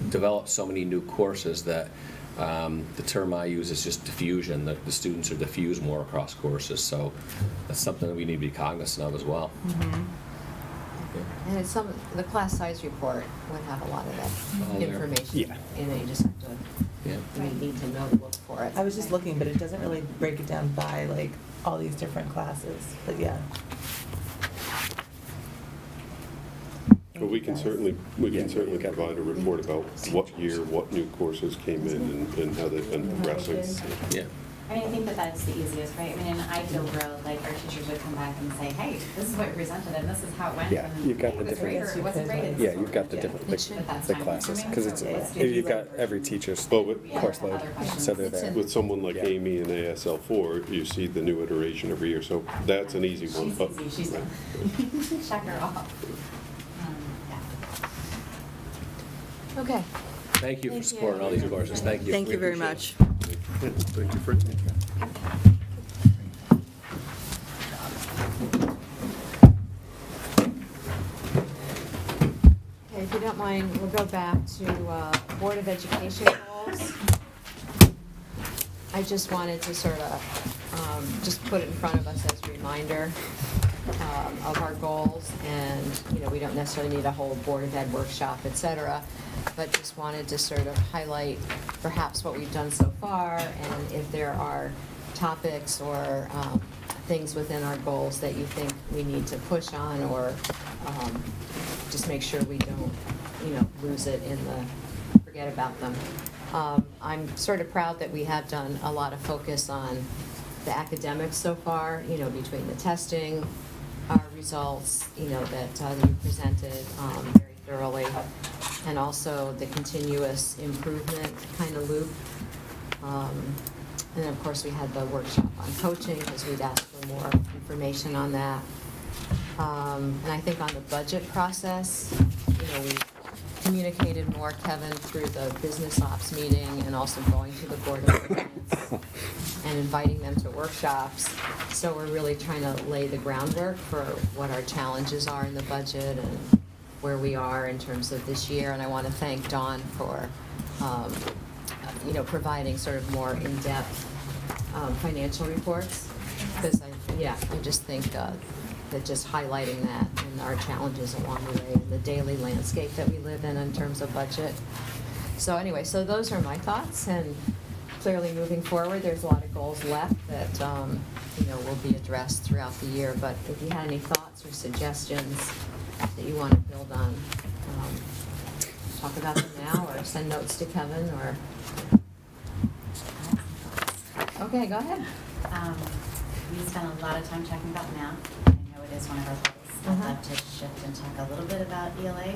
developed so many new courses that the term I use is just diffusion, that the students are diffused more across courses, so that's something that we need to be cognizant of as well. And the class size report would have a lot of that information. And you just have to, you need to know to look for it. I was just looking, but it doesn't really break it down by like all these different classes, but yeah. But we can certainly provide a report about what year, what new courses came in and how they've been progressing. Yeah. I mean, I think that's the easiest, right? I mean, in an ideal world, like, our teachers would come back and say, hey, this is what you presented, and this is how it went. Yeah, and you've got it the was different. great or it wasn't great. It's Yeah, you've got the different the classes, because you've got every teacher's course load, so they're there. With someone like Amy in ASL4, you see the new iteration every year, so that's an easy one. She's easy, she's done. Check her off. Okay. Thank you for supporting all these courses. Thank you. Thank We you very appreciate much. Thank you for Okay, if you don't mind, we'll go back to Board of Education goals. I just wanted to sort of just put it in front of us as a reminder of our goals, and, you know, we don't necessarily need a whole Board of Ed workshop, et cetera, but just wanted to sort of highlight perhaps what we've done so far, and if there are topics or things within our goals that you think we need to push on, or just make sure we don't, you know, lose it forget about them. I'm sort of proud that we have done a lot of focus on the academics so far, you know, between the testing, our results, you know, that you presented very thoroughly, and also the continuous improvement kind of loop. And then, of course, we had the workshop on coaching, because we'd asked for more information on that. And I think on the budget process, you know, we communicated more, Kevin, through the business ops meeting, and also going to the Board of Finance and inviting them to workshops. So we're really trying to lay the groundwork for what our challenges are in the budget and where we are in terms of this year. And I want to thank Dawn for, you know, providing sort of more in-depth financial reports, because I just think that just highlighting that and our challenges along the way and the daily landscape that we live in terms of budget. So anyway, so those are my thoughts, and clearly moving forward, there's a lot of goals left that you know, will be addressed throughout the year. But if you had any thoughts or suggestions that you want to build on, talk about them now, or send notes to Kevin, or. Okay, go ahead. We spent a lot of time talking about math. I know it is one of our goals. I'd love to shift and talk a little bit about ELA.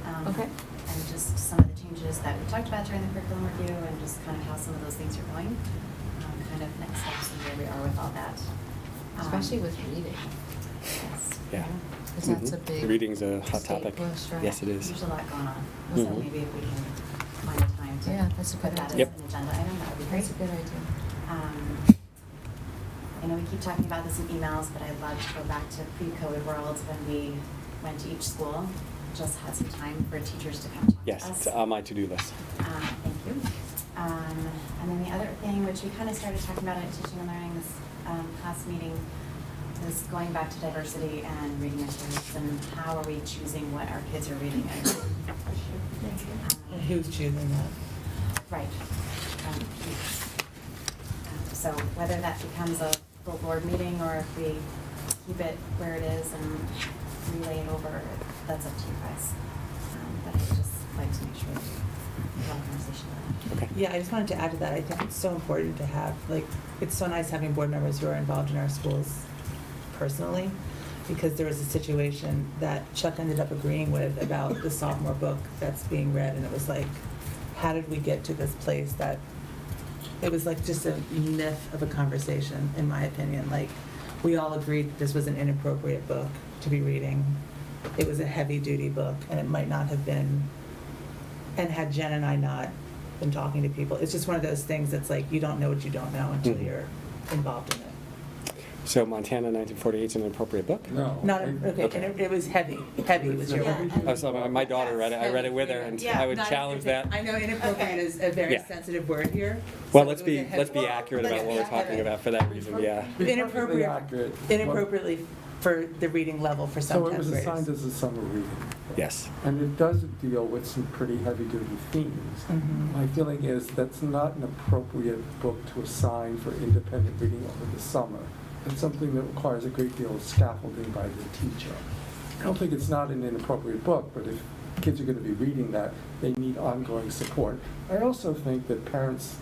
Okay. And just some of the changes that we talked about during the curriculum review and just kind of how some of those things are going. Kind of next steps and where we are with all that. Especially with reading. Yes. Yeah. Because that's a big Reading's a hot state topic. push, right? Yes, it is. There's a lot going on. Mhm. So maybe if we can find a time to Yeah, that's a put good that as idea. an agenda item, that would be great. That's a good idea. I know we keep talking about this in emails, but I'd love to go back to pre-COVID world when we went to each school. Just had some time for teachers to come talk Yes, to us. it's on my to-do list. Thank you. And then the other thing, which we kind of started talking about at Teaching and Learning this past meeting, is going back to diversity and reading materials and how are we choosing what our kids are reading. And who's choosing that? Right. So whether that becomes a full board meeting or if we keep it where it is and relay it over, that's up to you guys. But I'd just like to make sure that we have a conversation about it. Yeah, I just wanted to add to that. I think it's so important to have, like, it's so nice having board members who are involved in our schools personally, because there was a situation that Chuck ended up agreeing with about the sophomore book that's being read, and it was like, how did we get to this place that, it was like just a myth of a conversation, in my opinion. Like, we all agreed that this was an inappropriate book to be reading. It was a heavy-duty book, and it might not have been, and had Jen and I not been talking to people, it's just one of those things that's like, you don't know what you don't know until Mhm. you're involved in it. So Montana 1948 is an appropriate book? No. Not, okay, and it was heavy was your word. Oh, so my daughter read it, I read it with her, and Yeah, I would not- challenge that. I know inappropriate is a very Yeah. sensitive word here. Well, so let's it was a be, heavy- let's be accurate about what we're talking about for that reason, yeah. Inappropriate, accurate. inappropriately for the reading level for some So it 10th was graders. assigned as a summer reading. Yes. And it does deal with some pretty heavy-duty themes. Mhm. My feeling is that's not an appropriate book to assign for independent reading over the summer. It's something that requires a great deal of scaffolding by the teacher. I don't think it's not an inappropriate book, but if kids are going to be reading that, they need ongoing support. I also think that parents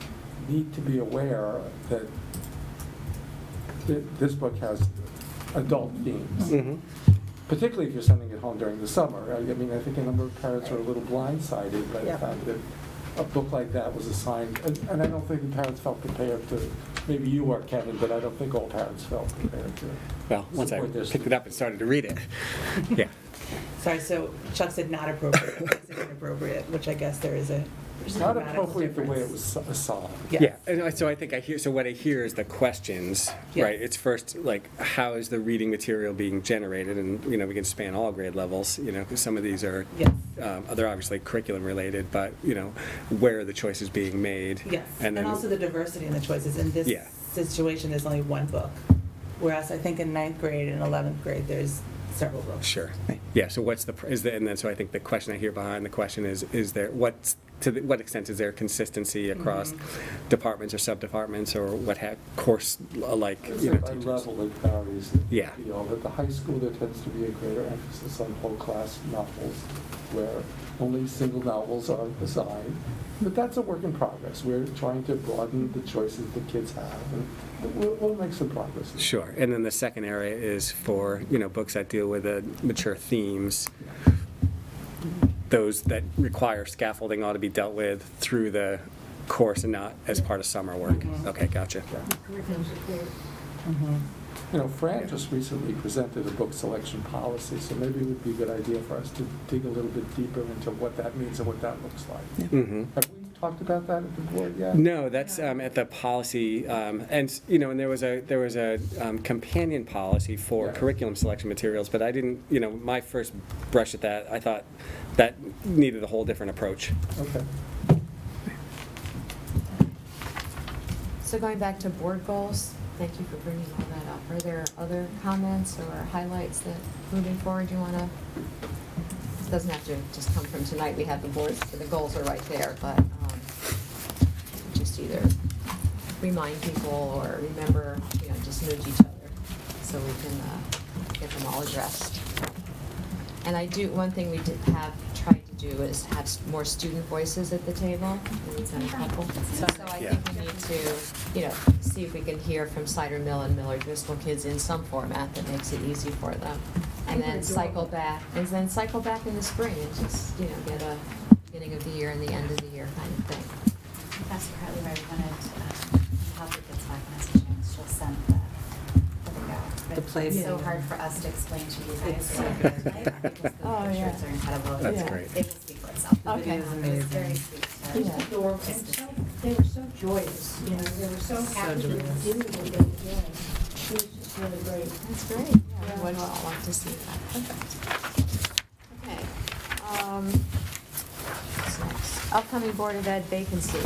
need to be aware that this book has adult themes. Mhm. Particularly if you're sending it home during the summer. I mean, I think a number of parents are a little blindsided by the Yep. fact that a book like that was assigned, and I don't think the parents felt prepared to, maybe you are, Kevin, but I don't think all parents felt prepared to. Well, once I support their picked it up and started to read it, yeah. Sorry, so Chuck said not appropriate, is it inappropriate, which I guess there is a It's not grammatical appropriate the way it difference. was assigned. Yeah, and so I think so what I hear is the questions, Yes. right? It's first, like, how is the reading material being generated? And, we can span all grade levels, because some of these are, Yes. they're obviously curriculum-related, but, where are the choices being made? Yes, And and then, also the diversity in the choices. In this Yeah. situation, there's only one book, whereas I think in 9th grade and 11th grade, there's several books. Sure. Yeah, so and then so I think the question I hear behind the question is there, what extent is there consistency across Mm-hmm. departments or sub-departments or course, like, I'd say by level it varies. Yeah. At the high school, there tends to be a greater emphasis on whole class novels, where only single novels are assigned. But that's a work in progress. We're trying to broaden the choices the kids have, and we'll make some progress. Sure, and then the second area is for, books that deal with mature themes. Those that require scaffolding ought to be dealt with through the course and not as part of summer work. Okay, gotcha. Fran just recently presented a book selection policy, so maybe it would be a good idea for us to dig a little bit deeper into what that means and what that looks like. Mhm. Have we talked about that at the board yet? No, that's at the policy, and there was a companion policy for Yeah. curriculum selection materials, but I didn't, my first brush at that, I thought that needed a whole different approach. Okay. So going back to board goals, thank you for bringing all that up. Are there other comments or highlights that moving forward you want to, this doesn't have to just come from tonight, we have the boards, the goals are right there, but just either remind people or remember, just nudge each other so we can get them all addressed. And one thing we did have tried to do is have more student voices at the table. We've done a couple. So I think we need to, see if we can hear from Cider Mill and Miller Driscoll kids in some format that makes it easy for them. and then cycle back, in the spring and just, get a beginning of the year and the end of the year kind of thing. That's partly why we wanted, help it gets back and has a chance, she'll send the go. The place. It's so hard for us to explain to you guys. It's so good. Right? Because the Oh, yeah. pictures are incredible. That's Yeah. great. It will speak for itself. Okay. It is It's amazing. very sweet. to- Just adorable, and so, they were so joyous, they were so happy to do joyous. what they were doing. It was just really great. That's great. Yeah, we'd all love to see that. Perfect. Okay. What's next? Upcoming Board of Ed vacancy.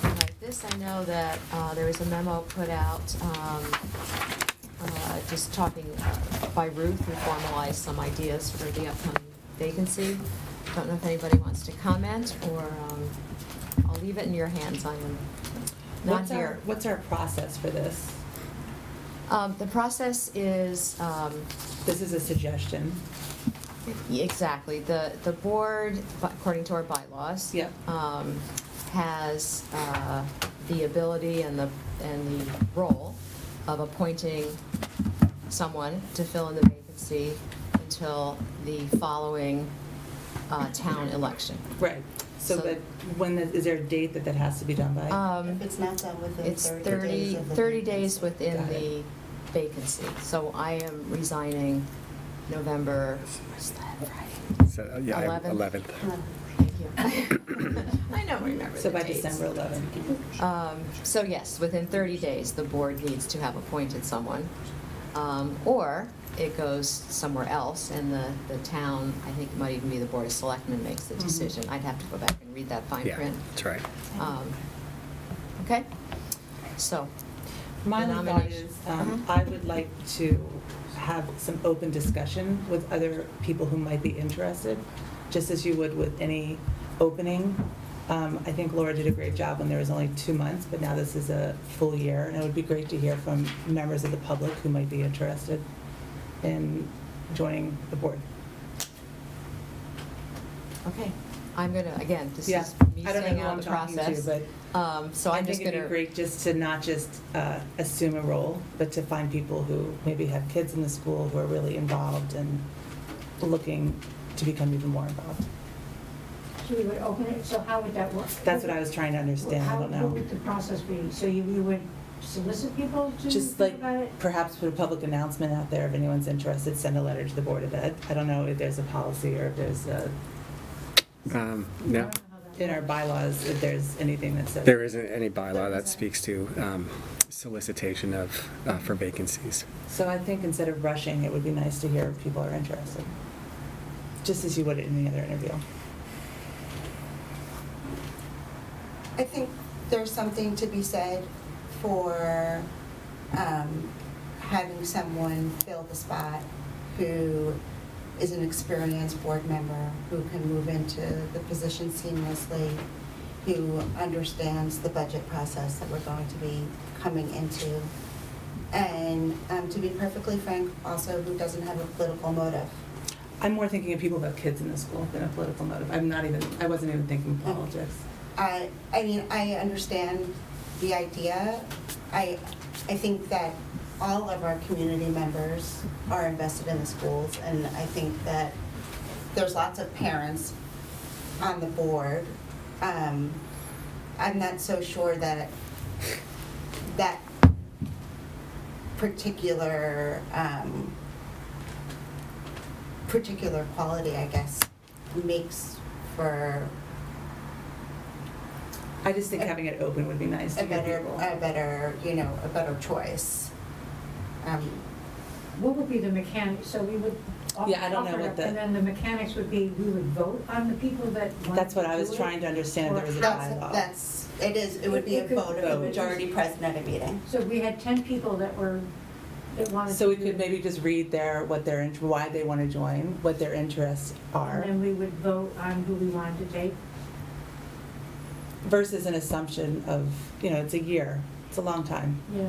All right, this, I know that there was a memo put out, just talking by Ruth, who formalized some ideas for the upcoming vacancy. Don't know if anybody wants to comment, or I'll leave it in your hands. I am not here. What's our process for this? The process is, This is a suggestion. exactly, the board, according to our bylaws. Yep. Has the ability and the role of appointing someone to fill in the vacancy until the following town election. Right. So that, is there a date that has to be done by? If it's not done within It's 30 days of the 30 days within Got the it. vacancy. So I am resigning November, what's that, Friday? So, yeah, 11th. 11th. Thank you. I don't remember So the by dates. December 11th. So yes, within 30 days, the board needs to have appointed someone. Or it goes somewhere else, and the town, I think it might even be the Board of Selectmen makes the decision. I'd have to go back and read that fine Yeah, print. that's right. Okay? So, My the only thought nomination. is, I would like to have some open discussion with other people who might be interested, just as you would with any opening. I think Laura did a great job when there was only 2 months, but now this is a full year, and it would be great to hear from members of the public who might be interested in joining the board. Okay. I'm gonna, again, this Yeah, is me I don't know staying who out I'm of the talking to, process. but So I'm I just think it'd gonna. be great just to not just assume a role, but to find people who maybe have kids in the school who are really involved and looking to become even more involved. So we would open it, so how would that work? That's what I was trying to understand, I don't What know. would the process be? So you would solicit people to Just think like about it? perhaps put a public announcement out there, if anyone's interested, send a letter to the Board of Ed. I don't know if there's a policy or if there's a, No, in our bylaws, if there's anything that says. there isn't any bylaw that speaks to solicitation of, for vacancies. So I think instead of rushing, it would be nice to hear if people are interested, just as you would in any other interview. I think there's something to be said for having someone fill the spot who is an experienced board member, who can move into the position seamlessly, who understands the budget process that we're going to be coming into, and to be perfectly frank, also who doesn't have a political motive. I'm more thinking of people who have kids in the school than a political motive. I wasn't even thinking politics. I mean, I understand the idea. I think that all of our community members are invested in the schools, and I think that there's lots of parents on the board. I'm not so sure that that particular quality, I guess, makes for I just think having it open would be nice to a get better, people. a better choice. What would be the mechanics, so we would offer Yeah, I don't know it what up, the- and then the mechanics would be, we would vote on the people that want to do it? That's what I was trying to understand, there was a bylaw. It would be a It could- vote of the majority present at a meeting. So we had 10 people that wanted So we to could do- maybe just read why they want to join, what their interests are, And then we would vote on who we wanted to take. versus an assumption of, it's a year, it's a long time. Yeah.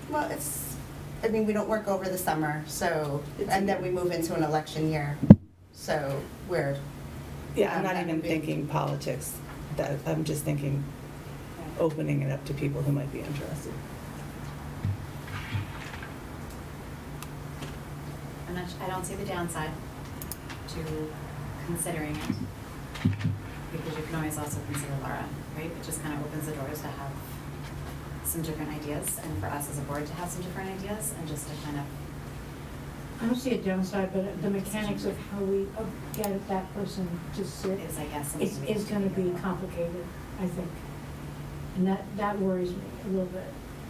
Well, we don't work over the summer, so, and then we move into an election year, so we're. Yeah, I'm not that even would be- thinking politics, I'm just thinking opening it up to people who might be interested. I don't see the downside to considering it, because you can always also consider Laura, right? It just kind of opens the doors to have some different ideas, and for us as a board to have some different ideas, and just to kind of. I don't see a downside, but the mechanics of how we get that person to sit Is, I guess, is something we have to gonna figure be out. complicated, I think. And that worries me a little bit,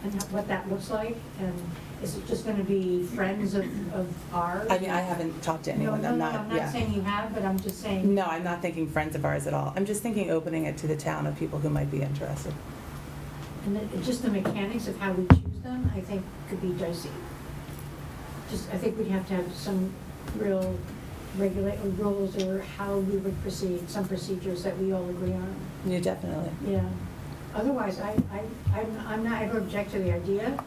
and what that looks like, and is it just gonna be friends of ours? I mean, I haven't talked to anyone. No, I'm I'm yeah. not saying you have, but I'm just saying. No, I'm not thinking friends of ours at all. I'm just thinking opening it to the town of people who might be interested. And just the mechanics of how we choose them, I think could be dicey. I think we'd have to have some real rules or how we would proceed, some procedures that we all agree on. Yeah, definitely. Yeah. Otherwise, I'm not ever object to the idea.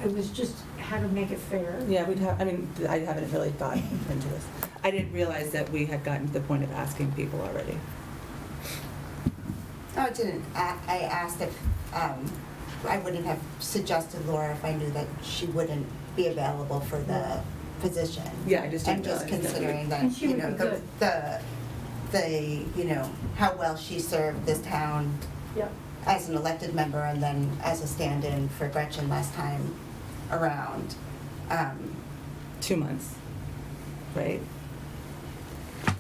It was just how to make it fair. Yeah, I haven't really thought into this. I didn't realize that we had gotten to the point of asking people already. No, it didn't. I asked if, I wouldn't have suggested Laura if I knew that she wouldn't be available for the position. Yeah, I just didn't And just realize that. considering that, And she you would know, be good. the, how well she served this town Yep. as an elected member and then as a stand-in for Gretchen last time around. 2 months, right? It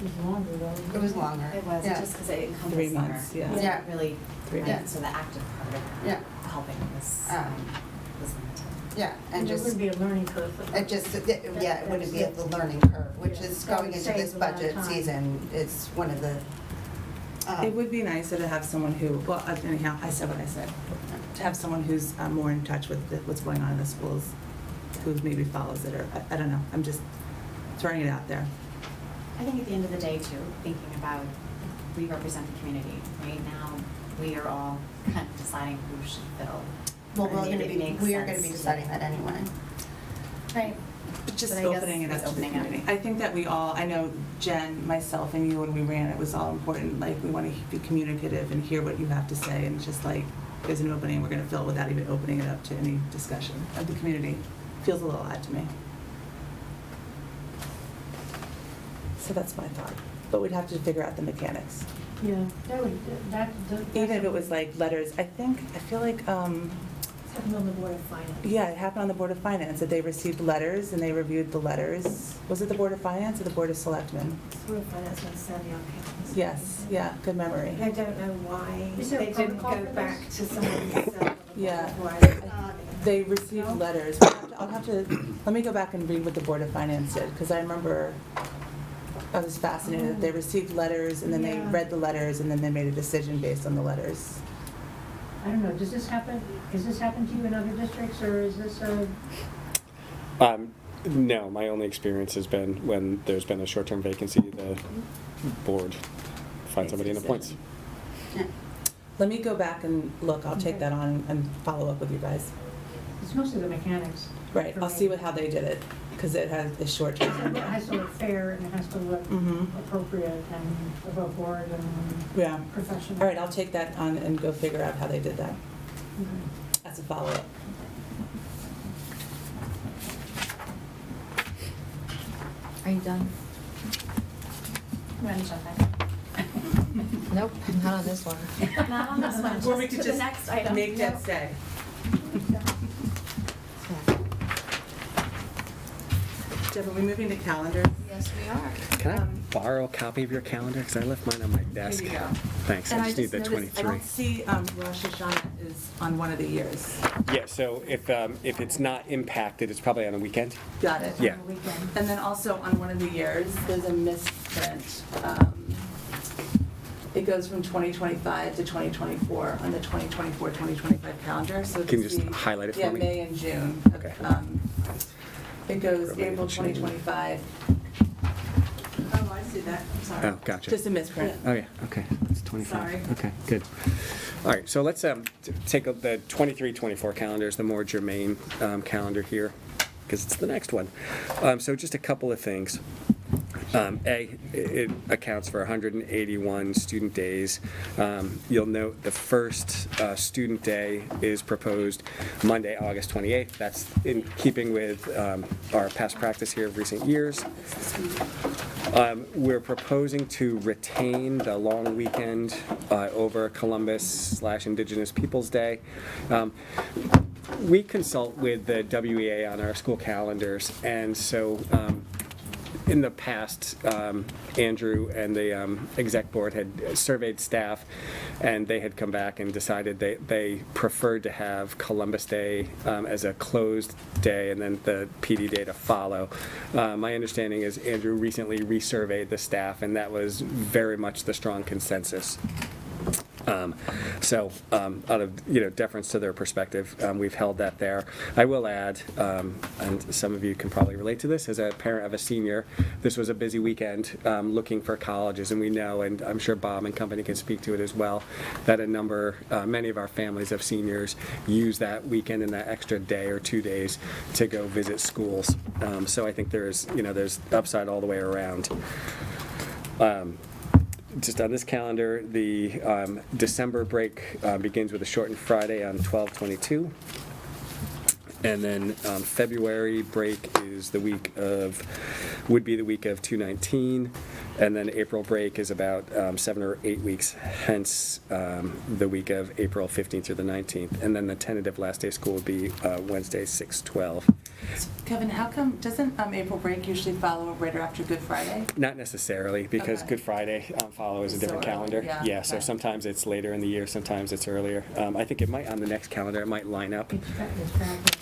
was longer though. It was longer. It was, Yeah. just because it encompassed 3 summer. months, yeah. It wasn't Yeah. really, 3 right, months. so the active part of Yeah. helping was limited. Yeah, and And there just. wouldn't be a learning curve for It just, yeah, it wouldn't be at the learning curve, which Yeah. is That going would into save this a lot of budget time. season, is one of the. It would be nicer to have someone who, well, anyhow, I said what I said. To have someone who's more in touch with what's going on in the schools, who maybe follows it, or, I don't know. I'm just throwing it out there. I think at the end of the day too, thinking about, we represent the community. Right now, we are all kind of deciding who should fill. Well, I think it makes we are gonna sense be to- deciding that anyway. Right. But just But I guess opening it up it's to the opening up. community. I think that we all, I know Jen, myself, and you, when we ran, it was all important. Like, we want to be communicative and hear what you have to say, and just like, there's an opening, we're going to fill it without even opening it up to any discussion of the community. Feels a little odd to me. So that's my thought. But we'd have to figure out the mechanics. Yeah, that. Even if it was like letters, I feel like, It's happened on the Board of Finance. yeah, it happened on the Board of Finance, that they received letters and they reviewed the letters. Was it the Board of Finance or the Board of Selectmen? Board of Finance when Sandy on campus. Yes, yeah, good memory. I don't know why Is there a they didn't protocol go for back this? to someone. Yeah. Why They received letters. I'll have to, let me go back and read what the Board of Finance did, because I remember I was fascinated that they received letters and then they Yeah. read the letters and then they made a decision based on the letters. I don't know, does this happen to you in other districts, or is this a? No, my only experience has been when there's been a short-term vacancy, the board finds somebody and appoints. Let me go back and look, I'll take that on and follow up with you guys. It's mostly the mechanics. Right, for I'll me. see how they did it, because it has a short It term. has to look fair and it has to look Mhm. appropriate and above board and Yeah. professional. All right, I'll take that on and go figure out how they did that. Okay. That's a follow-up. Are you done? You want to jump back? Nope, not on this one. Not on this one, Or we just could to the next item. make that stay. Deb, are we moving to calendar? Yes, we are. Can I borrow a copy of your calendar? Because I left mine on my desk. Here you go. Thanks, And I just need the noticed, 23. I don't see Rosh Hashanah is on one of the years. Yeah, so if it's not impacted, it's probably on a weekend. Got it. Yeah. And then also on one of the years, there's a misprint. It goes from 2025 to 2024 on the 2024-2025 calendar. So Can you to just see- highlight it for yeah, me? May and June. Okay. It goes For May and April June. 2025. Oh, I see that. I'm sorry. Oh, gotcha. Just a misprint. Oh, yeah, okay, it's 25. Sorry. Okay, good. All right, so let's take the 23-24 calendar is the more germane calendar here, because it's the next one. So just a couple of things. It accounts for 181 student days. You'll note the first student day is proposed Monday, August 28th. That's in keeping with our past practice here of recent years. We're proposing to retain the long weekend over Columbus/Indigenous Peoples Day. We consult with the WEA on our school calendars, and so in the past, Andrew and the exec board had surveyed staff, and they had come back and decided they preferred to have Columbus Day as a closed day and then the PD day to follow. My understanding is Andrew recently resurveyed the staff, and that was very much the strong consensus. Out of deference to their perspective, we've held that there. I will add, and some of you can probably relate to this, as a parent of a senior, this was a busy weekend looking for colleges, and we know, and I'm sure Bob and company can speak to it as well, that many of our families of seniors use that weekend and that extra day or 2 days to go visit schools. So I think there's upside all the way around. Just on this calendar, the December break begins with a shortened Friday on 12/22. And then February break is would be the week of 2/19. And then April break is about 7 or 8 weeks, hence the week of April 15th through the 19th. And then the tentative last day of school would be Wednesday, 6/12. Kevin, how come, doesn't April break usually follow right after Good Friday? Not necessarily, because Okay. Good Friday follows a So different early, calendar. yeah, So okay. sometimes it's later in the year, sometimes it's earlier. I think it might, on the next calendar, it might line up.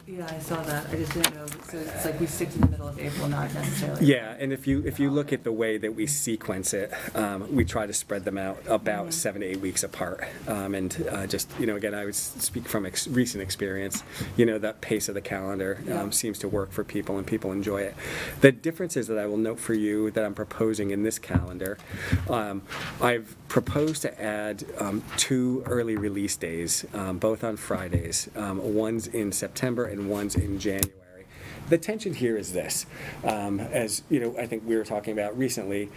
Yeah, I saw that. I just didn't know. So it's like we stick to the middle of April, not necessarily. Yeah, and if you look at the way that we sequence it, we try to spread them out about 7 to 8 weeks apart. Again, I would speak from recent experience. That pace of the calendar seems to work for people, and people enjoy it. The difference is that I will note for you that I'm proposing in this calendar, I've proposed to add 2 early release days, both on Fridays. One's in September and one's in January. The tension here is this, as I think we were talking about recently,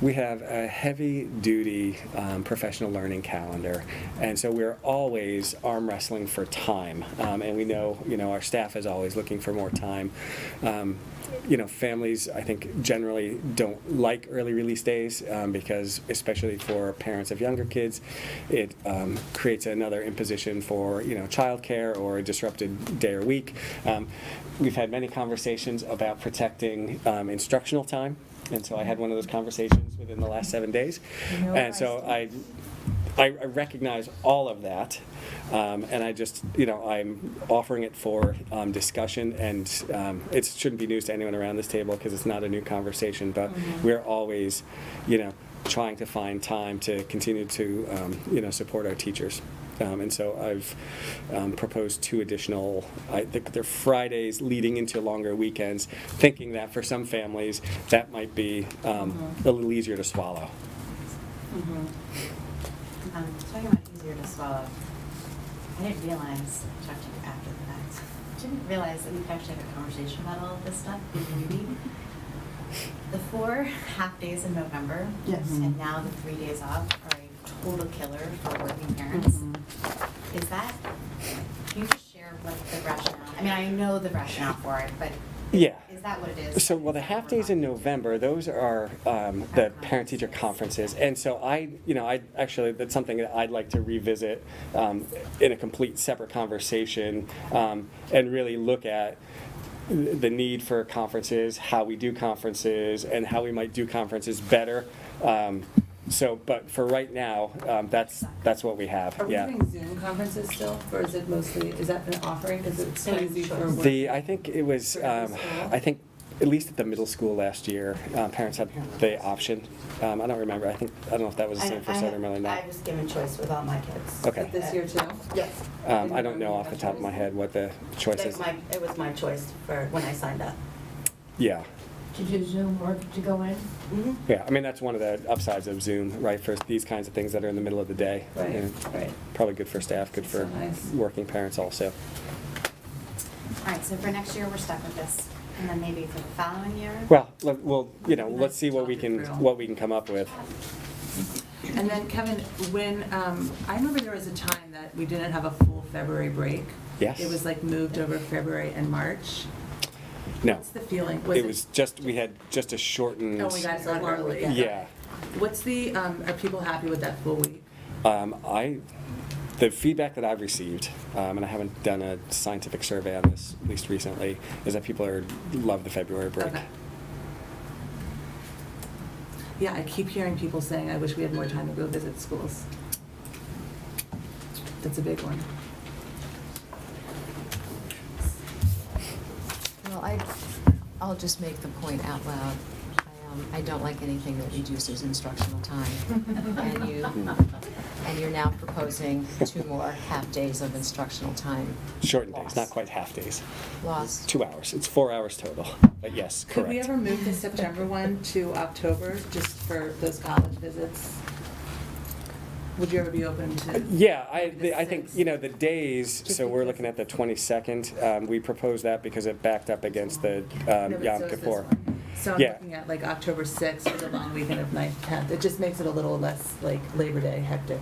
we have a heavy-duty professional learning calendar, and so we're always arm wrestling for time, and we know our staff is always looking for more time. Families, I think, generally don't like early release days because, especially for parents of younger kids, it creates another imposition for childcare or a disrupted day or week. We've had many conversations about protecting instructional time, and so I had one of those conversations within the last 7 days, and so I recognize all of that, and I just, I'm offering it for discussion, and it shouldn't be news to anyone around this table because it's not a new conversation, but we're always, trying to find time to continue to, support our teachers. And so I've proposed 2 additional, I think they're Fridays leading into longer weekends, thinking that for some families that might be a little easier to swallow. Talking about easier to swallow, I didn't realize, I talked to you after the fact, I didn't realize that we could actually have a conversation about all of this stuff before we meet. The 4 half days in November, and now the 3 days off are a total killer for working parents. Is that, can you just share what the rationale, I mean, I know the rationale for it, but Yeah. is that what it is? So, the half days in November, those are the parent-teacher conferences, and so I actually, that's something that I'd like to revisit in a complete separate conversation, and really look at the need for conferences, how we do conferences, and how we might do conferences better. But for right now, that's what we have. Are we Yeah. doing Zoom conferences still, or is that an offering? Because it's crazy for work. I think it was, I think at least at the middle school last year, parents had the option. I don't remember. I don't know if that was the same for Southern Maryland or not. I was given choice with all my kids. Okay. This year too? Yes. I don't know off the top of my head what the choice is. It was my choice for when I signed up. Yeah. To do Zoom or to go in? Yeah, I mean, that's one of the upsides of Zoom, right, for these kinds of things that are in the middle of the day. Right, You know, right. Probably good for staff, good for So nice. working parents also. All right, so for next year, we're stuck with this. And then maybe for the following year? Well, let's see what we can come up with. And then Kevin, when, I remember there was a time that we didn't have a full February break. Yes. It was like moved over February and March. No. What's the feeling? It was just, we had just a shortened. Oh, we got it done early. Yeah. What's the, are people happy with that full week? The feedback that I've received, and I haven't done a scientific survey on this, at least recently, is that people love the February break. Okay. Yeah, I keep hearing people saying, I wish we had more time to go visit schools. That's a big one. Well, I'll just make the point out loud. I don't like anything that reduces instructional time. And you're now proposing 2 more half-days of instructional time. Shortened days, not quite half days. Lost. 2 hours. It's 4 hours total. But yes, correct. Could we ever move the September one to October, just for those college visits? Would you ever be open to? Yeah, I think, the days, so we're looking at the 22nd. We proposed that because it backed up against the No, but Yom so is this Kippur. one. So I'm Yeah. looking at like October 6th or the long weekend of 9th, 10th. It just makes it a little less like Labor Day hectic.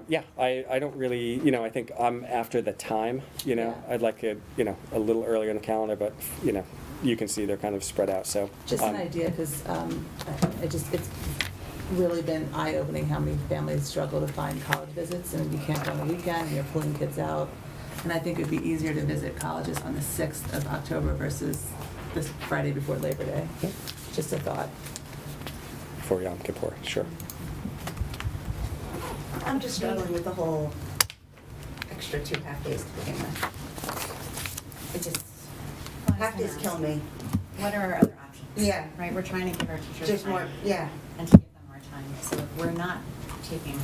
Yeah, I don't really, I think I'm after the time, I'd like it, a little earlier in the calendar, but, you can see they're kind of spread out, so. Just an idea, because it's really been eye-opening how many families struggle to find college visits, and you can't go on the weekend, and you're pulling kids out. And I think it'd be easier to visit colleges on the 6th of October versus this Friday before Labor Day. Just a thought. For Yom Kippur, sure. I'm just struggling with the whole extra 2 half-days to begin with. It just, half-days kill me. What are our other options? Yeah. Right, we're trying to give our teachers Just time. more, yeah. And to give them more time. So if we're not taking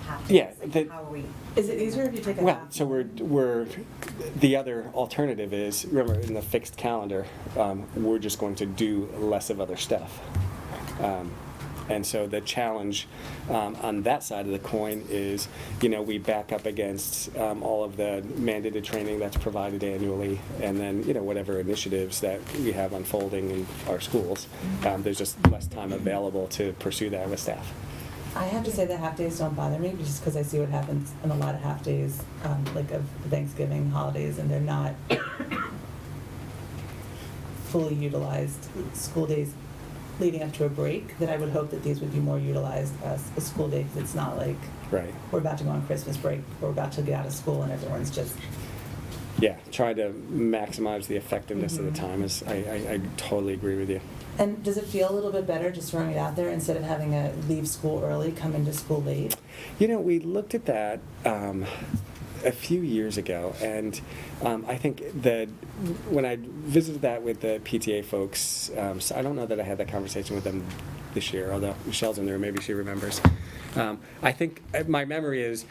half days, Yeah, like how are we? Is it easier if you take a Well, half? so we're, the other alternative is, remember, in the fixed calendar, we're just going to do less of other stuff. And so the challenge on that side of the coin is, we back up against all of the mandated training that's provided annually, and then, whatever initiatives that we have unfolding in our schools. There's just less time available to pursue that with staff. I have to say that half-days don't bother me, just because I see what happens in a lot of half-days, like of Thanksgiving holidays, and they're not fully utilized school days leading up to a break, that I would hope that these would be more utilized as a school day, because it's not like Right. we're about to go on Christmas break, we're about to get out of school, and everyone's just, Yeah, try to maximize the effectiveness of the time is, I totally agree with you. And does it feel a little bit better, just throwing it out there, instead of having to leave school early, come into school late? We looked at that a few years ago, and I think that when I visited that with the PTA folks, so I don't know that I had that conversation with them this year, although Michelle's in there, maybe she remembers. I think my memory is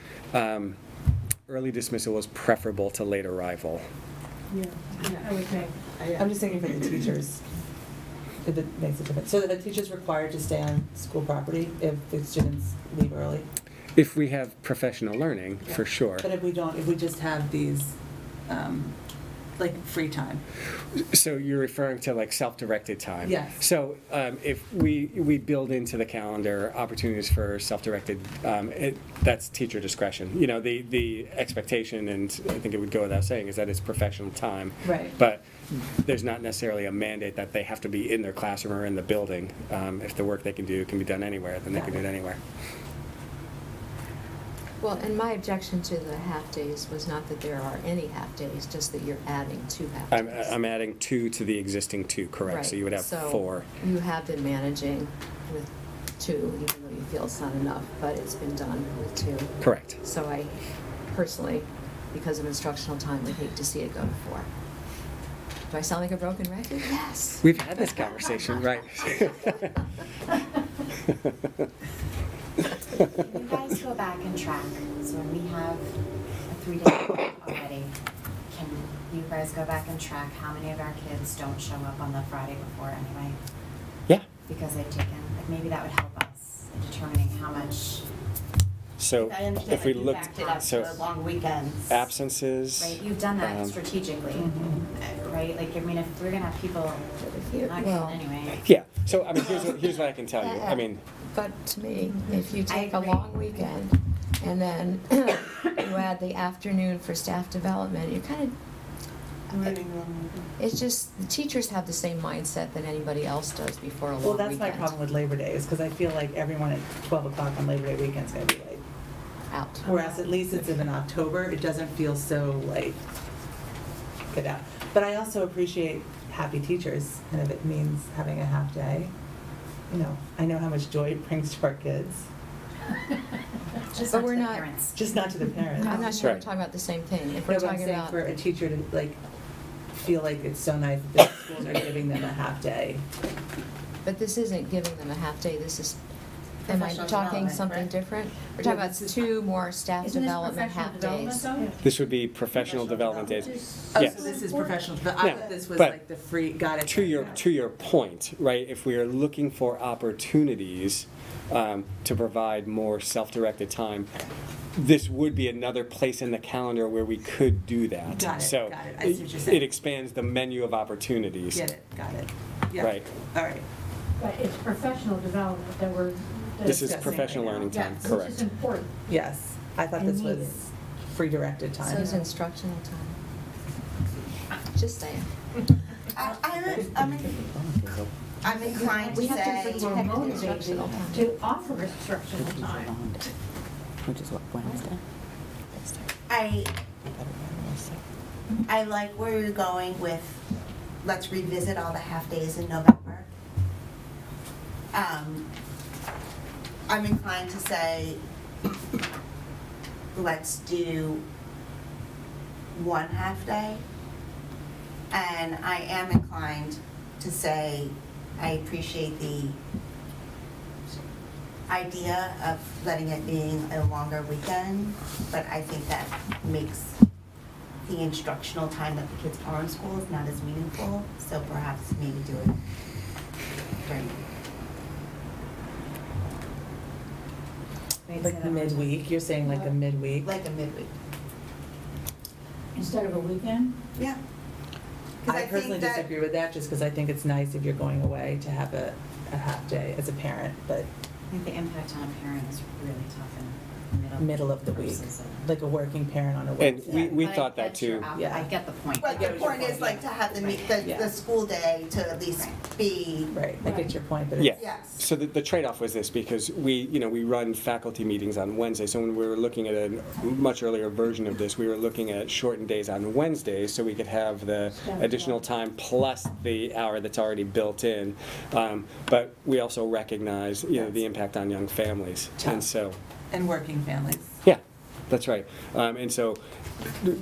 early dismissal was preferable to late arrival. Yeah, I would think. I'm just thinking for the teachers, if it makes a difference. So that the teacher's required to stay on school property if the students leave early? If we have professional learning, for sure. But if we don't, if we just have these, like, free time? So you're referring to like self-directed time? Yes. So if we build into the calendar opportunities for self-directed, that's teacher discretion. The expectation, and I think it would go without saying, is that it's professional time. Right. But there's not necessarily a mandate that they have to be in their classroom or in the building. If the work they can do can be done anywhere, then they can do it anywhere. Well, and my objection to the half-days was not that there are any half-days, just that you're adding 2 half-days. I'm adding 2 to the existing 2, correct? Right. So you would have 4. So you have been managing with 2, even though you feel it's not enough, but it's been done with 2. Correct. So I personally, because of instructional time, would hate to see it go to 4. Do I sound like a broken record? Yes. We've had this conversation, right? Can you guys go back and track? So when we have a 3-day already, can you guys go back and track how many of our kids don't show up on the Friday before anyway? Yeah. Because they've taken, like maybe that would help us in determining how much. So I understand if we that you looked, backed it up so to long weekends. absences. Right, you've done that um, strategically. right? Like, I mean, if we're gonna have people not well- going anyway. Yeah, so, I mean, here's what I can tell you. I mean, But to me, if you take a agree. long weekend and then you add the afternoon for staff development, you're kind of, it's just, the teachers have the same mindset that anybody else does before a long Well, weekend. that's my problem with Labor Day, is because I feel like everyone at 12 o'clock on Labor Day weekend's gonna be like, Out. whereas at least it's in October, it doesn't feel so like, get out. But I also appreciate happy teachers, and if it means having a half day, you know, I know how much joy it brings to our kids, Just But not we're to the not- parents. just not to the parents. I'm not sure we're Right. talking about the same thing. If No, we're but I'm talking saying about, for a teacher to like feel like it's so nice that the schools are giving them a half day. but this isn't giving them a half day, this is, am I Professional talking development, something correct? different? We're talking about 2 more staff Isn't this development professional half development, days. though? this would be professional development days. Oh, Yes. so this is professional, but I No, thought this was but like the free, got it. To your point, right, if we are looking for opportunities to provide more self-directed time, this would be another place in the calendar where we could do that. Got it, So got it. I see what you're saying. it expands the menu of opportunities. Get it, got it. Yeah. Right. All right. But it's professional development that we're. This is discussing professional right now. learning time, Yes, correct. which is important. Yes, I thought And this needed. was free directed time. So is instructional time. Just saying. I'm inclined to We have to say, feel motivated Instructional time. to offer instructional time. Which is what, Wednesday? I like where you're going with, let's revisit all the half-days in November. I'm inclined to say, let's do 1 half-day. And I am inclined to say, I appreciate the idea of letting it being a longer weekend, but I think that makes the instructional time that the kids are in school is not as meaningful, so perhaps maybe do it during. Like the midweek, you're saying like a midweek? Like a midweek. Instead of a weekend? Yeah. 'Cause I think personally that- disagree with that, just because I think it's nice if you're going away to have a half day as a parent, but I think the impact on a parent is really tough in the middle of the week, versus like a working parent on a And Wednesday. we But I thought that get your too. Yeah. I get the point. But the point is like to have Yeah. the school day to at least be. Right, I get your point, but Yeah. it's. Yes. So the trade-off was this, because we run faculty meetings on Wednesday, so when we were looking at a much earlier version of this, we were looking at shortened days on Wednesdays, so we could have the additional time plus the hour that's already built in. But we also recognize, the impact on young families, and so, And working families. yeah, that's right. And so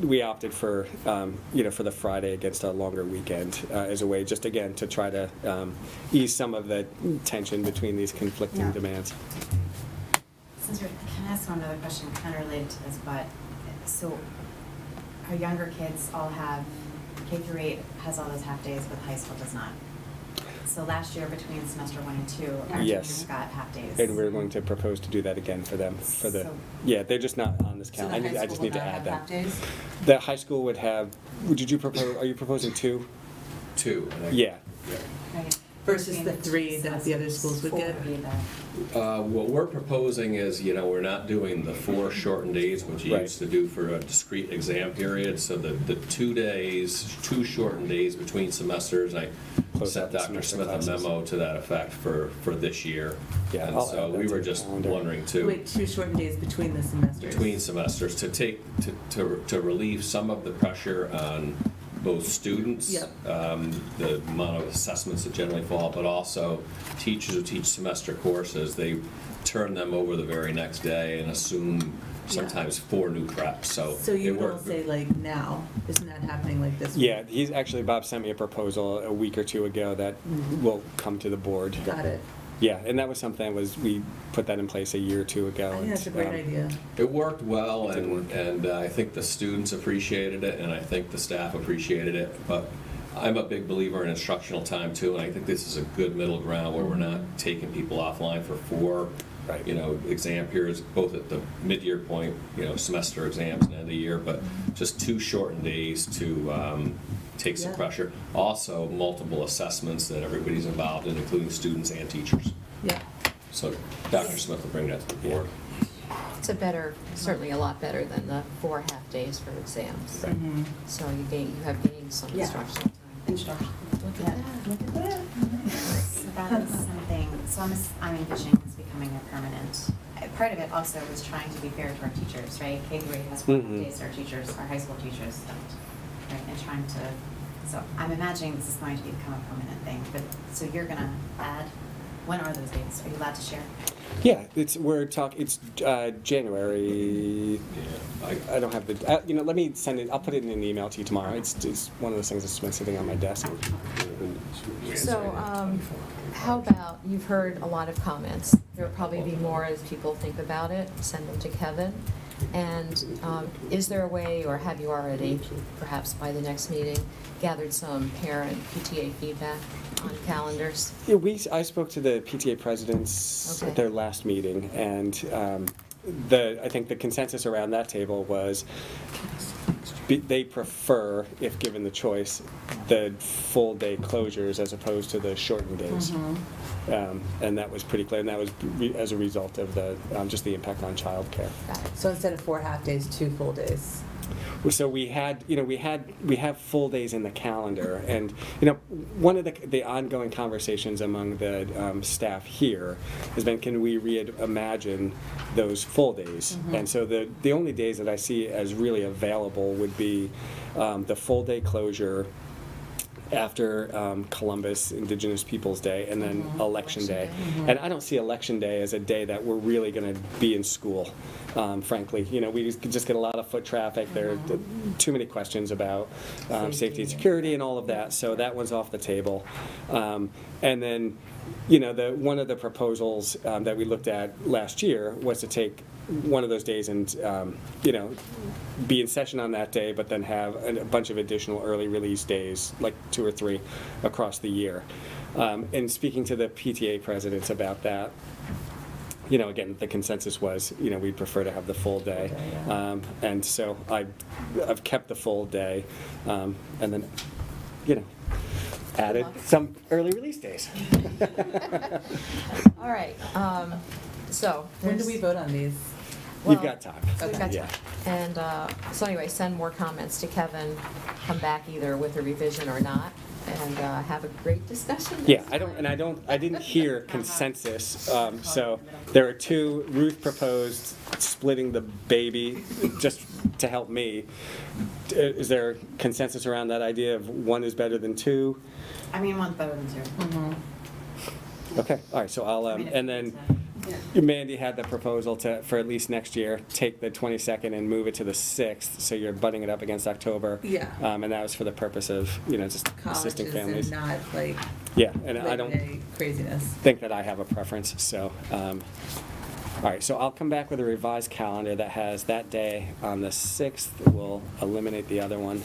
we opted for, for the Friday against a longer weekend as a way, just again, to try to ease some of the tension between these conflicting Yeah. demands. Since can I ask one other question kind of related to this, but, so our younger kids all have, K-8 has all those half days, but high school does not. So last year between semester 1 and 2, our Yes. juniors got half days. And we're going to propose to do that again for them, So- they're just not on this So the calendar. high I just school need will to not add have them. half days? The high school would have, are you proposing 2? 2. Yeah. Right. Versus the 3 that the other schools would get. What we're proposing is, we're not doing the 4 shortened days, which you Right. used to do for a discrete exam period. So the 2 days, 2 shortened days between semesters, I Close sent out the Dr. semester Smith a classes. memo to that effect for this year. Yeah, And I'll so add that we to were the just calendar. wondering to. Wait, 2 shortened days between the semesters? Between semesters, to relieve some of the pressure on both students, Yep. the amount of assessments that generally fall, but also teachers who teach semester courses, they turn them over the very next day and assume sometimes 4 new preps, so. So you it will worked. say like now, isn't that happening like this week? Yeah, Bob sent me a proposal a week or 2 ago that will come to the board. Got it. Yeah, and that was something we put that in place a year or 2 ago. I think that's a great idea. It worked well, It did work. and I think the students appreciated it, and I think the staff appreciated it, but I'm a big believer in instructional time too, and I think this is a good middle ground where we're not taking people offline for 4 Right. You know, exam periods, both at the mid-year point, you know, semester exams and end of the year, but just 2 shortened days to take some pressure. Also, multiple assessments that everybody's involved in, including students and teachers. Yeah. So Dr. Smith will bring that to the board. It's certainly a lot better than the 4 half-days for exams. Right. So you have gained some Yeah. instructional time. Instruction. Look at that, look at that. So that is something, so I'm envisioning this becoming a permanent. Part of it also was trying to be fair to our teachers, right? K-8 has 4 days, our teachers, our high school teachers don't, right? And trying to, so I'm imagining this is going to become a permanent thing, but, so you're gonna add, when are those dates? Are you allowed to share? Yeah, it's January. I don't have the. Let me send it. I'll put it in an email to you tomorrow. It's one of those things that's been sitting on my desk. So, how about, you've heard a lot of comments. There will probably be more as people think about it. Send them to Kevin. And is there a way, or have you already, perhaps by the next meeting, gathered some parent PTA feedback on calendars? Yeah, I spoke to the PTA presidents at their last meeting, and I think the consensus around that table was they prefer, if given the choice, the full day closures as opposed to the shortened days. And that was pretty clear, and that was as a result of the just the impact on childcare. So instead of 4 half-days, 2 full days. So we have full days in the calendar, and one of the ongoing conversations among the staff here has been, can we reimagine those full days? And so the only days that I see as really available would be the full day closure after Columbus Indigenous Peoples Day, and then Election Day. And I don't see Election Day as a day that we're really going to be in school, frankly. We just get a lot of foot traffic. There are too many questions about safety and security and all of that, so that one's off the table. And then, one of the proposals that we looked at last year was to take one of those days and, be in session on that day, but then have a bunch of additional early release days, like 2 or 3 across the year. And speaking to the PTA presidents about that, again, the consensus was, we'd prefer to have the full day. And so I've kept the full day, and then, added some early release days. All right, so. When do we vote on these? You've got time. We've got Yeah. time. And so anyway, send more comments to Kevin, come back either with a revision or not, and have a great discussion. Yeah, I didn't hear consensus. So there are 2. Ruth proposed splitting the baby just to help me. Is there consensus around that idea of 1 is better than 2? I mean, 1's better than 2. Okay, all right, so I'll, and then Mandy had the proposal for at least next year, take the 22nd and move it to the 6th, so you're butting it up against October. Yeah. And that was for the purpose of, just assisting Colleges families. and not like Yeah, and I don't craziness. think that I have a preference, so. All right, so I'll come back with a revised calendar that has that day on the 6th. We'll eliminate the other one,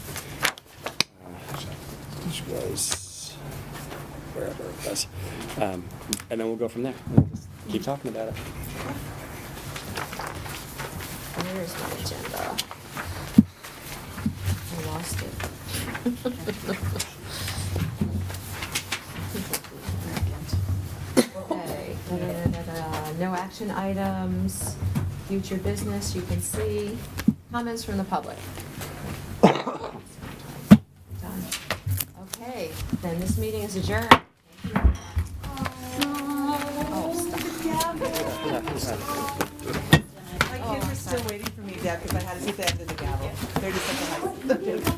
which was wherever it was. And then we'll go from there. We'll just keep talking about it. Where's my agenda? I lost it. Okay, no action items, future business, you can see. Comments from the public? Done. Okay, then this meeting is adjourned. Oh, stop. My kids are still waiting for me, Deb, because I had to hit the end of the gavel. They're just like,